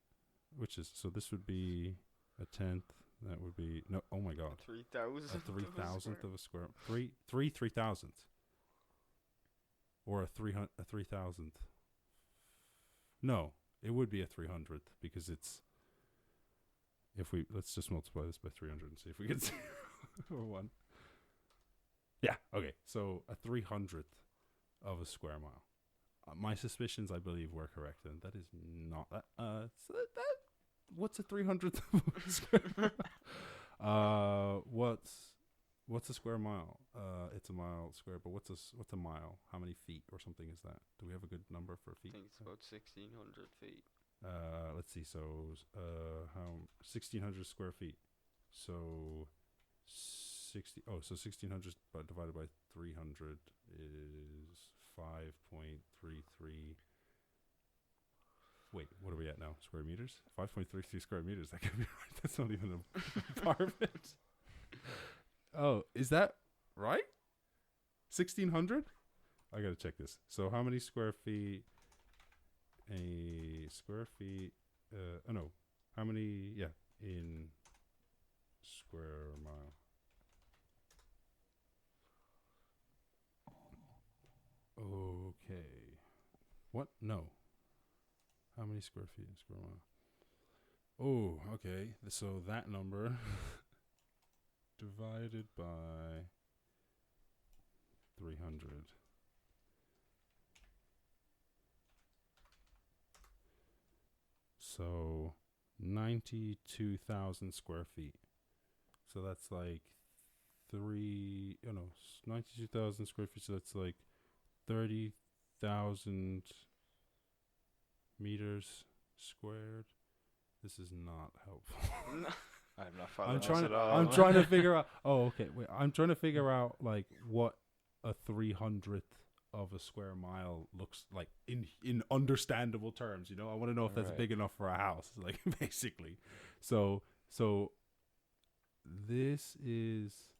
Which is, so this would be a 10th. That would be, no, oh my god. 3,000. A 3,000th of a square. 3,000th. Or a 3,000th. No, it would be a 300th because it's, let's just multiply this by 300 and see if we get 0 or 1. Yeah, okay. So a 300th of a square mile. My suspicions, I believe, were correct, and that is not that. What's a 300th of a square mile? What's a square mile? It's a mile square, but what's a mile? How many feet or something is that? Do we have a good number for feet? I think it's about 1,600 feet. Let's see. So, how 1,600 square feet. So 60. Oh, so 1,600 divided by 300 is 5.33. Wait, what are we at now? Square meters? 5.33 square meters. That could be right. That's not even a part of it. Oh, is that right? 1,600? I gotta check this. So how many square feet? A square feet. Oh no. How many? Yeah, in square mile. Okay. What? No. How many square feet in square mile? Oh, okay. So that number divided by 300. So 92,000 square feet. So that's like 92,000 square feet. So that's like 30,000 meters squared. This is not helpful. I'm not following at all. I'm trying to figure out. Oh, okay. Wait, I'm trying to figure out like what a 300th of a square mile looks like in understandable terms. You know, I want to know if that's big enough for a house, like basically. So this is.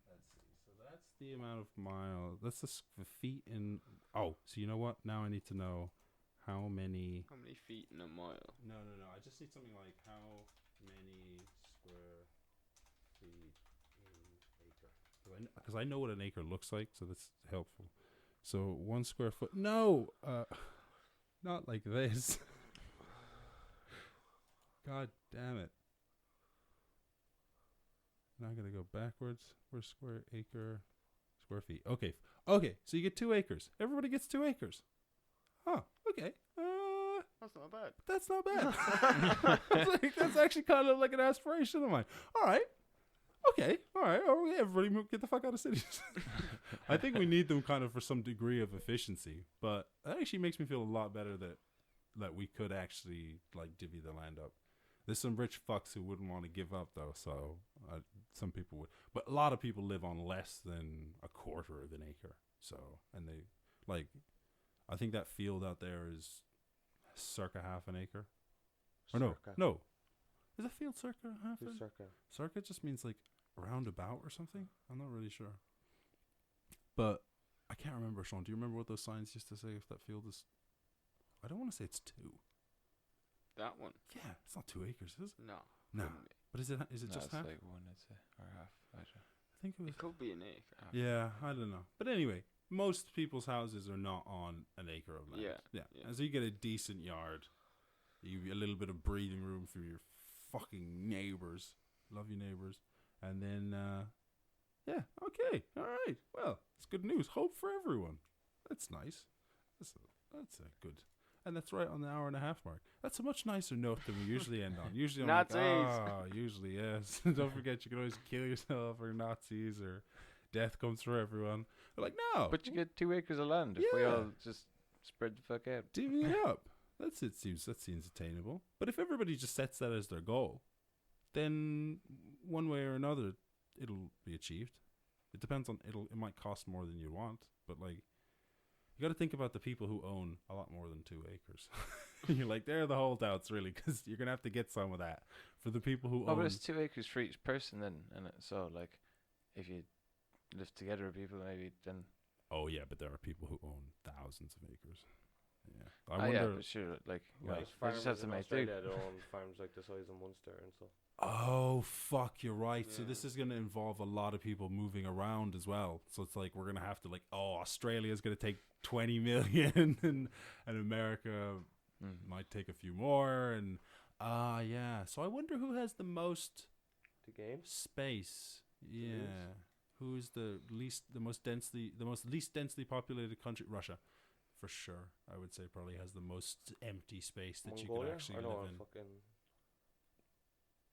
Let's see. So that's the amount of miles. That's the feet in. Oh, so you know what? Now I need to know how many. How many feet in a mile? No. I just need something like how many square feet in acre. Because I know what an acre looks like, so that's helpful. So 1 square foot. No, not like this. God damn it! Now I'm gonna go backwards. Where's square acre? Square feet. Okay. So you get 2 acres. Everybody gets 2 acres. Huh. Okay. That's not bad. That's not bad. That's actually kind of like an aspiration of mine. All right. Okay. All right. Everybody get the fuck out of cities. I think we need them kind of for some degree of efficiency, but that actually makes me feel a lot better that we could actually like divvy the land up. There's some rich fucks who wouldn't want to give up though. So some people would, but a lot of people live on less than a quarter of an acre. So and they like, I think that field out there is circa half an acre. Or no, is a field circa half? Circa just means like roundabout or something. I'm not really sure. But I can't remember, Sean. Do you remember what those signs used to say if that field is? I don't want to say it's 2. That one? Yeah, it's not 2 acres, is it? No. No. But is it No, just it's half? like 1, I'd say, or half. I don't know. I think it was. It could be an acre. Yeah, I don't know. But anyway, most people's houses are not on an acre of land. Yeah. And so you get a decent yard. You a little bit of breathing room for your fucking neighbors. Love your neighbors. And then, yeah, okay, all right. Well, it's good news. Hope for everyone. That's nice. That's a good. And that's right on the hour and a half mark. That's a much nicer note than we usually end on. Usually, I'm like, usually, yes. Don't forget, you can always kill yourself or Nazis or death comes for everyone. We're like, no. But you get 2 acres of land if we all just spread the fuck out. Divvy it up. That seems attainable. But if everybody just sets that as their goal, then one way or another, it'll be achieved. It depends on it might cost more than you want, but like, you got to think about the people who own a lot more than 2 acres. You're like, they're the holdouts, really, because you're gonna have to get some of that for the people who own. Oh, but it's 2 acres for each person then, and so like, if you live together with people, maybe then. Oh yeah, but there are people who own thousands of acres. Yeah, I wonder. Yeah, but sure, like, you just have to make do. They own farms like the size of Munster and stuff. Oh fuck, you're right. Yeah. So this is going to involve a lot of people moving around as well. So it's like we're going to have to like, Australia's going to take 20 million and America might take a few more and yeah. So I wonder who has the most space. Yeah. Who is the least densely populated country? Russia. For sure. I would say probably has the most empty space that Mongolia? You can actually live in.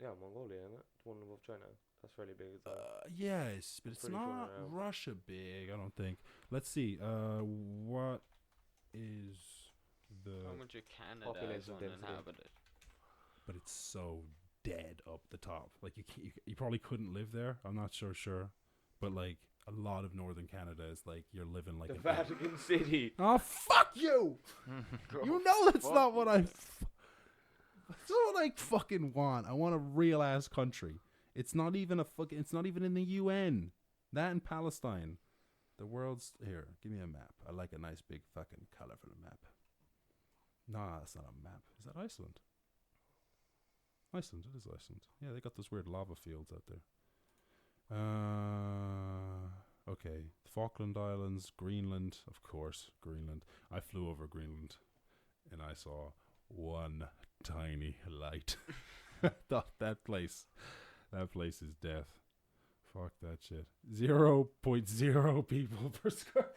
Yeah, Mongolia, isn't it? The one above China. That's fairly big as well. Yes, but it's not Russia big, I don't think. Let's see. What is the... How much of Canada is uninhabited? But it's so dead up the top. Like, you probably couldn't live there. I'm not sure. But, like, a lot of northern Canada is, like, you're living like... The Vatican City. Oh, fuck you! You know that's not what I... That's not what I fucking want. I want a real ass country. It's not even it's not even in the UN. That in Palestine. The world's here. Give me a map. I like a nice big fucking colorful map. Nah, that's not a map. Is that Iceland? Iceland. It is Iceland. Yeah, they got those weird lava fields out there. Okay. Falkland Islands, Greenland, of course, Greenland. I flew over Greenland and I saw one tiny light. that place is death. Fuck that shit. 0.0 people per square.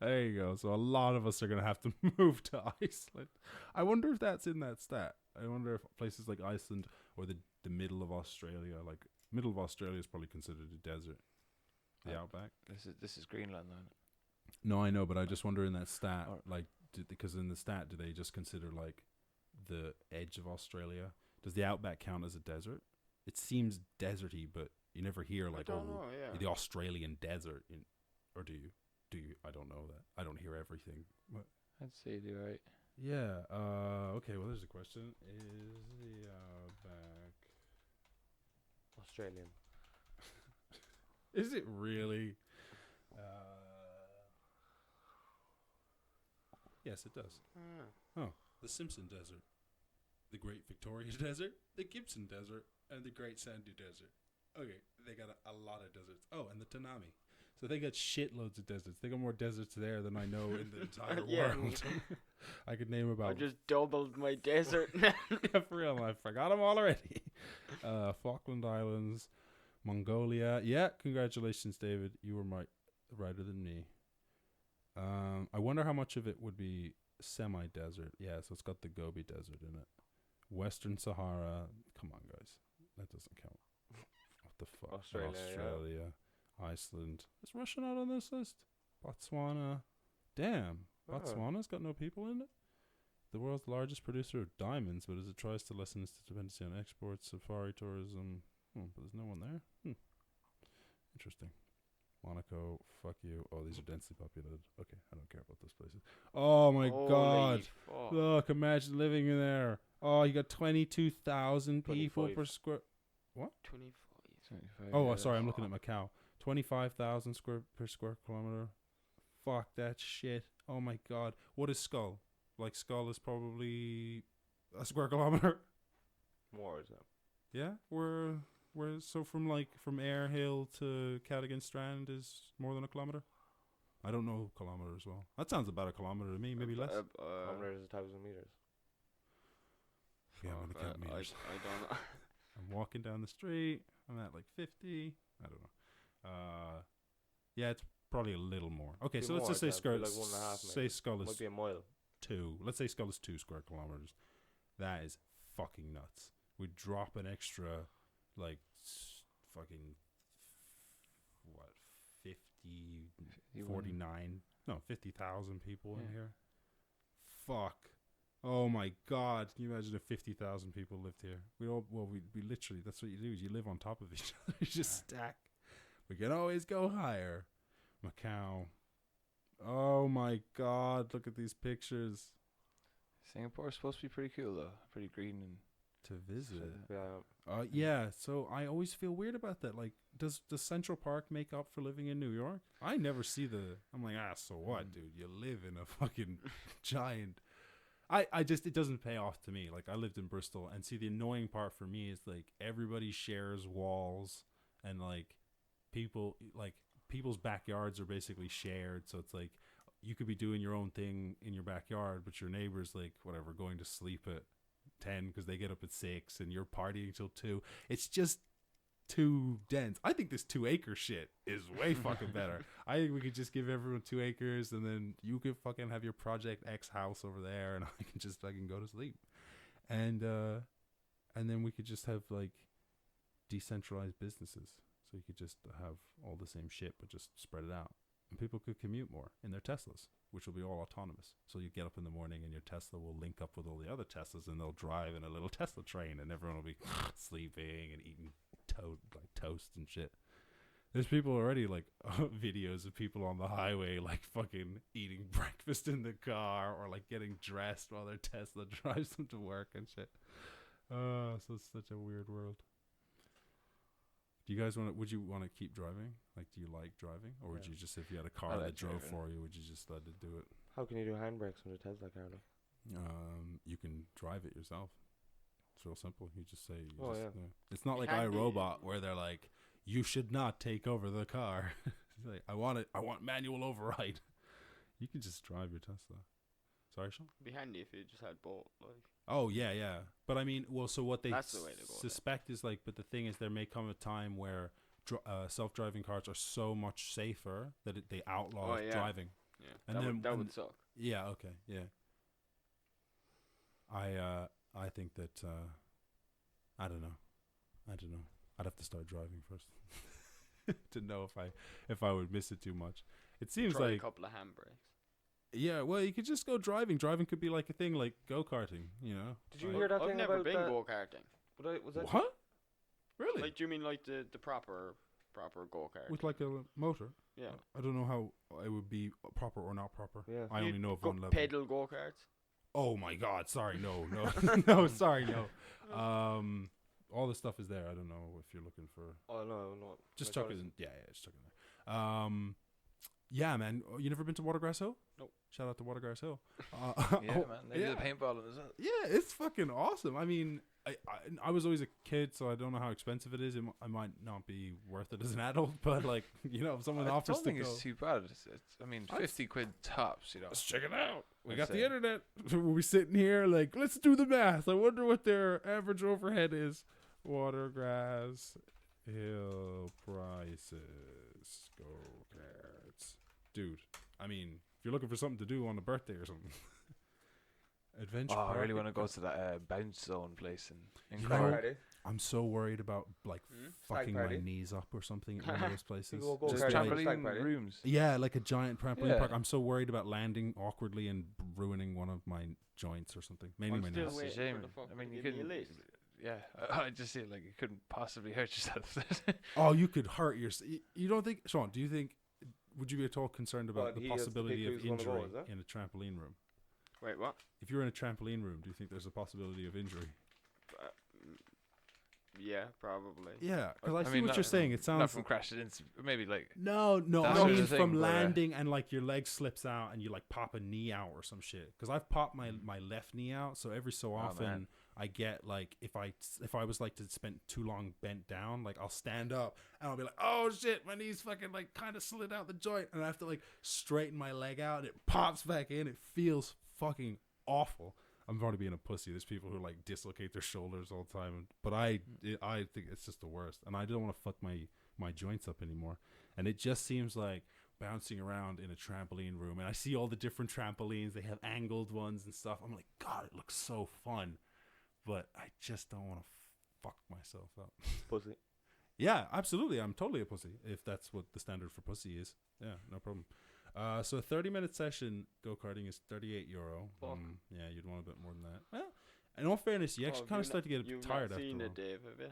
There you go. So a lot of us are gonna have to move to Iceland. I wonder if that's in that stat. I wonder if places like Iceland or the middle of Australia, like middle of Australia is probably considered a desert. The outback. This is Greenland, then. No, I know, but I just wonder in that stat, like, because in the stat, do they just consider like the edge of Australia? Does the outback count as a desert? It seems deserty, but you never hear like the Australian desert. Or do you? I don't know that. I don't hear everything. What? I'd say you do right. Yeah. Okay. Well, there's a question. Is the outback Australian? Is it really? Yes, it does. Oh, the Simpson Desert, the Great Victoria Desert, the Gibson Desert, and the Great Sandy Desert. Okay, they got a lot of deserts. Oh, and the Tanami. So they got shitloads of deserts. They got more deserts there than I know in the entire world. I could name about... I just doubled my desert. Yeah, for real. I forgot them all already. Falkland Islands, Mongolia. Yeah, congratulations, David. You were righter than me. I wonder how much of it would be semi-desert. Yeah, so it's got the Gobi Desert in it. Western Sahara. Come on, guys. That doesn't count. What the fuck? Australia. Iceland. Is Russia not on this list? Botswana. Damn. Botswana's got no people in it? the world's largest producer of diamonds, but as it tries to lessen its dependency on exports, safari tourism. But there's no one there. Interesting. Monaco, fuck you. Oh, these are densely populated. Okay, I don't care about those places. Oh my god. Fuck. Look, imagine living in there. Oh, you got 22,000 people 25. per square. What? 25. Oh, sorry, I'm looking at Macau. 25,000 per square kilometer. Fuck that shit. Oh my god. What is Skull? Like, Skull is probably a square kilometer. More is that? Yeah, we're so from Air Hill to Cadogan Strand is more than a kilometer. I don't know kilometers well. That sounds about a kilometer to me, maybe less. Kilometer is 1,000 meters. Yeah, I'm gonna count meters. I don't know. I'm walking down the street. I'm at like 50. I don't know. Yeah, it's probably a little more. Okay, Be so let's more, just say that'd be like 1.5 say maybe. Skull Might is be a mile. 2. Let's say Skull is 2 square kilometers. That is fucking nuts. We drop an extra, like, fucking, what, 50,000 people in here. Fuck. Oh my god. Can you imagine if 50,000 people lived here? We literally, that's what you do, is you live on top of each other. You just stack. We can always go higher. Macau. Oh my god, look at these pictures. Singapore's supposed to be pretty cool though. Pretty green and To visit. Yeah. Yeah, so I always feel weird about that. Like, does Central Park make up for living in New York? I never see I'm like, so what, dude? You live in a fucking giant. I just, it doesn't pay off to me. Like, I lived in Bristol, and see, the annoying part for me is, like, everybody shares walls, and, like, people's backyards are basically shared, so it's like, you could be doing your own thing in your backyard, but your neighbor's, like, whatever, going to sleep at 10 because they get up at 6 and you're partying till 2. It's just too dense. I think this 2-acre shit is way fucking better. I think we could just give everyone 2 acres, and then you could fucking have your Project X house over there, and I can just fucking go to sleep. And then we could just have, like, decentralized businesses. So you could just have all the same shit but just spread it out. And people could commute more in their Teslas, which will be all autonomous. So you get up in the morning and your Tesla will link up with all the other Teslas, and they'll drive in a little Tesla train, and everyone will be sleeping and eating toast and shit. There's people already, like, videos of people on the highway, like, fucking eating breakfast in the car, or, like, getting dressed while their Tesla drives them to work and shit. So it's such a weird world. Do you guys would you want to keep driving? Like, do you like driving? Or would you just, if you had a car that drove for you, would you just let it do it? How can you do handbrakes on a Tesla car? You can drive it yourself. It's real simple. You just say, it's not like Can iRobot where they're like, you should not take over the car. It's like, I want manual override. You can just drive your Tesla. Sorry, Sean? It'd be handy if you just had both, like. Oh, yeah. But I mean, well, so what they That's the way to go suspect is, like, but the thing is, there may come a time where self-driving cars are so much safer that they outlaw driving. Yeah, And that would suck. Yeah, okay, yeah. I think that, I don't know. I'd have to start driving first to know if I would miss it too much. It seems Try like a couple of handbrakes. Yeah, well, you could just go driving. Driving could be like a thing, like go-karting, you know? Did you hear that I've thing never about been that? go-karting. Was that What? Really? Like, do you mean like the proper go-kart? With like a motor? Yeah. I don't know how it would be proper or not proper. Yeah. I only know of one level. Pedal go-karts? Oh my god, sorry, no. No, sorry, no. All the stuff is there. I don't know if you're looking for... Oh, no. Just chuck it in. Yeah, just chuck it in there. Yeah, man. You never been to Watergrass Hill? Nope. Shout out to Watergrass Hill. Yeah, man. They do the paintballing as well. Yeah, it's fucking awesome. I mean, I was always a kid, so I don't know how expensive it is. I might not be worth it as an adult, but, like, you know, if someone offers to go... I don't think it's too bad. I mean, 50 quid tops, you know. Let's check it out. We got the internet. We'll be sitting here like, let's do the math. I wonder what their average overhead is. Watergrass Hill prices. Go-karts. Dude, I mean, if you're looking for something to do on a birthday or something. Adventure Oh, Park. I really want to go to that bounce zone place in You Cork. know, Party. I'm so worried about like fucking my party. knees up or something at one of those places. People go Just karting at the trampoline stag party. rooms. Yeah, like a giant trampoline Yeah. park. I'm so worried about landing awkwardly and ruining one of my joints or something. Mainly I'm my still knees. That's a waiting shame. for the fucker I mean, to you give me a couldn't. list. Yeah, I just feel like you couldn't possibly hurt yourself. Oh, you could hurt yourself. You don't think, Sean? Do you think? Would you be at all concerned about Well, the he has to possibility pick of who's gonna go, injury is it? in a trampoline room? Wait, what? If you're in a trampoline room, do you think there's a possibility of injury? Yeah, probably. Yeah, because I see mean, what not- you're saying. It Not sounds from crashing into, maybe like. no, That I sort mean of thing, from but, landing and like your leg slips out and you like pop a knee out or some shit. Because I've popped my left knee out, so every so often man. I get like if I was like to spend too long bent down, like I'll stand up and I'll be like, oh shit, my knee's fucking like kind of slid out the joint, and I have to like straighten my leg out. And it pops back in. It feels fucking awful. I'm probably being a pussy. There's people who like dislocate their shoulders all the time, but I think it's just the worst, and I don't want to fuck my joints up anymore. And it just seems like bouncing around in a trampoline room, and I see all the different trampolines. They have angled ones and stuff. I'm like, God, it looks so fun, but I just don't want to fuck myself up. Pussy. Yeah, absolutely. I'm totally a pussy if that's what the standard for pussy is. Yeah, no problem. So a 30-minute session go-karting is €38. Fuck. Yeah, you'd want a bit more than that. Well, in all fairness, you actually kind of start to get You've tired not after a seen while. it, Dave, have you?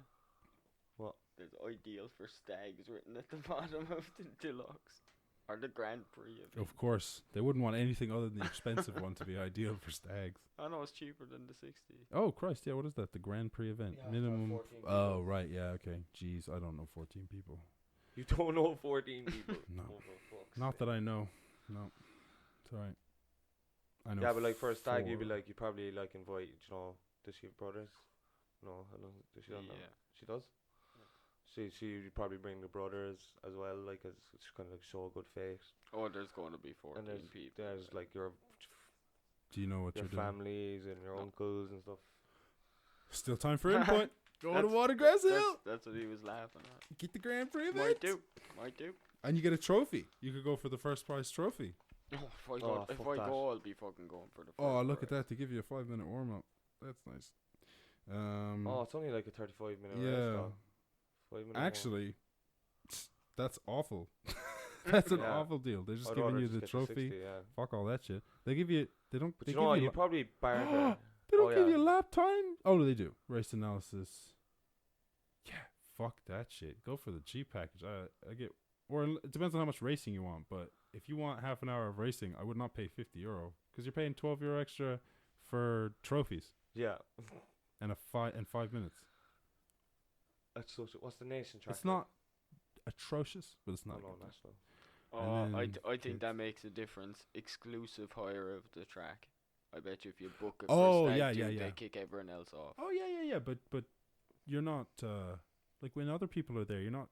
What? There's ideal for stags written at the bottom of the deluxe. Or the Grand Prix. Of course, they wouldn't want anything other than the expensive one to be ideal for stags. I know it's cheaper than the 60. Oh, Christ, yeah, what is that? The Grand Prix event? Yeah, Minimum. 14 people. Oh, right, yeah, okay. Jeez, I don't know 14 people. You don't know 14 people. No. Oh, for fuck's Not sake. that I know. No. It's alright. I know. Yeah, but like for a stag, you'd be 4. like, you probably like invite, you know, does she have brothers? No, I don't. Does she not? know? Yeah. She does. She would probably bring the brothers as well, like as it's kind of like show good face. Oh, there's going to be 14 And there's people. there's like your Do you know what your you're doing? families and your uncles and stuff. Still time for input. Go to That's- Watergrass Hill. That's what he was laughing at. Get the Grand Prix event. Might do. And you get a trophy. You could go for the first prize trophy. Oh, if I Oh, go, fuck that. I'll be fucking going for the. Oh, first look at prize. that. They give you a 5-minute warm up. That's nice. Oh, it's only like a 35-minute race. yeah. Though. 5 minutes more. Actually, that's awful. That's an Yeah. awful deal. They're just I'd giving rather you just the get the trophy. 60, yeah. Fuck all that shit. They give you. They don't. But they you know what? give You probably barter. They don't Oh, give yeah. you lap time. Oh, they do. Race analysis. Yeah. Fuck that shit. Go for the G package. I get. Or it depends on how much racing you want. But if you want half an hour of racing, I would not pay €50 because you're paying €12 extra for trophies Yeah. and 5 minutes. That's so. What's the nation track? It's not atrocious, but it's No, not. no, good. national. Oh, And I then think that makes a difference. Exclusive hire of the track. I bet you if you book it Oh, for a yeah, stag do, yeah. they kick everyone else off. Oh yeah. But you're not like when other people are there, you're not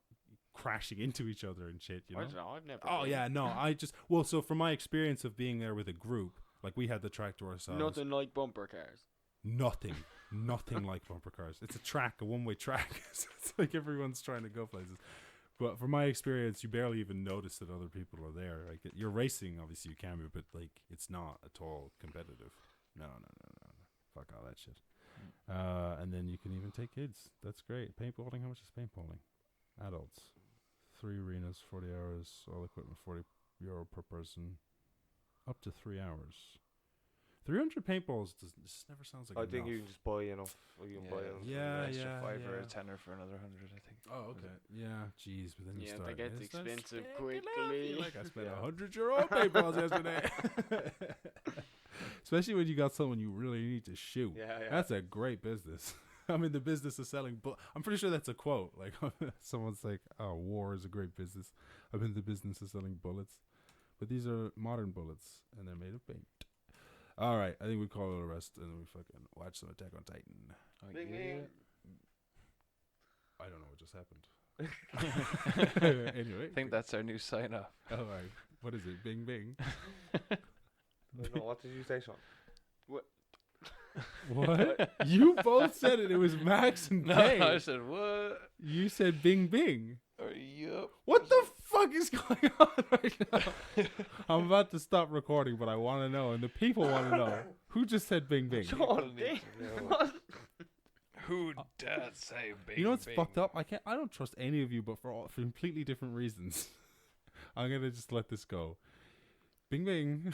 crashing into each other and shit. You I know. don't know. I've never. Oh been. yeah, no. So from my experience of being there with a group, like we had the track to ourselves. Nothing like bumper cars. Nothing like bumper cars. It's a track, a one-way track. So it's like everyone's trying to go places. But from my experience, you barely even notice that other people are there. Like you're racing, obviously you can be, but like it's not at all competitive. No. Fuck all that shit. And then you can even take kids. That's great. Paintballing. How much is paintballing? Adults. 3 arenas, 40 hours. All equipment, €40 per person. Up to 3 hours. 300 paintballs just never sounds like I enough. think you can just buy enough. Or you can buy enough. Yeah, An extra yeah, 5 or yeah. a tenner for another 100, I think. Oh, okay. Yeah, jeez, but then you Yeah, start. they get it's not expensive stinking up. quickly. You're like I spent Yeah. €100 on paintballs yesterday. Especially when you got someone you really need to shoot. Yeah. That's a great business. I'm in the business of selling. I'm pretty sure that's a quote. Like someone's like, "Oh, war is a great business." I'm in the business of selling bullets, but these are modern bullets, and they're made of paint. All right, I think we call it a rest, and we fucking watch some Attack on Titan. Oh, Bing, yeah. bing. I don't know what just happened. Anyway, I think that's our new sign off. all right. What is it? Bing bing. No, what did you say, Sean? What? You both said it. It was Max and No, Kay. I said, what? You said Bing Bing. Yup. What the fuck is going on right now? I'm about to stop recording, but I want to know, and the people want to know. Who just said Bing Bing? Sean, Who does say Bing? You know what's Bing? fucked up? I don't trust any of you, but for completely different reasons. I'm gonna just let this go. Bing Bing.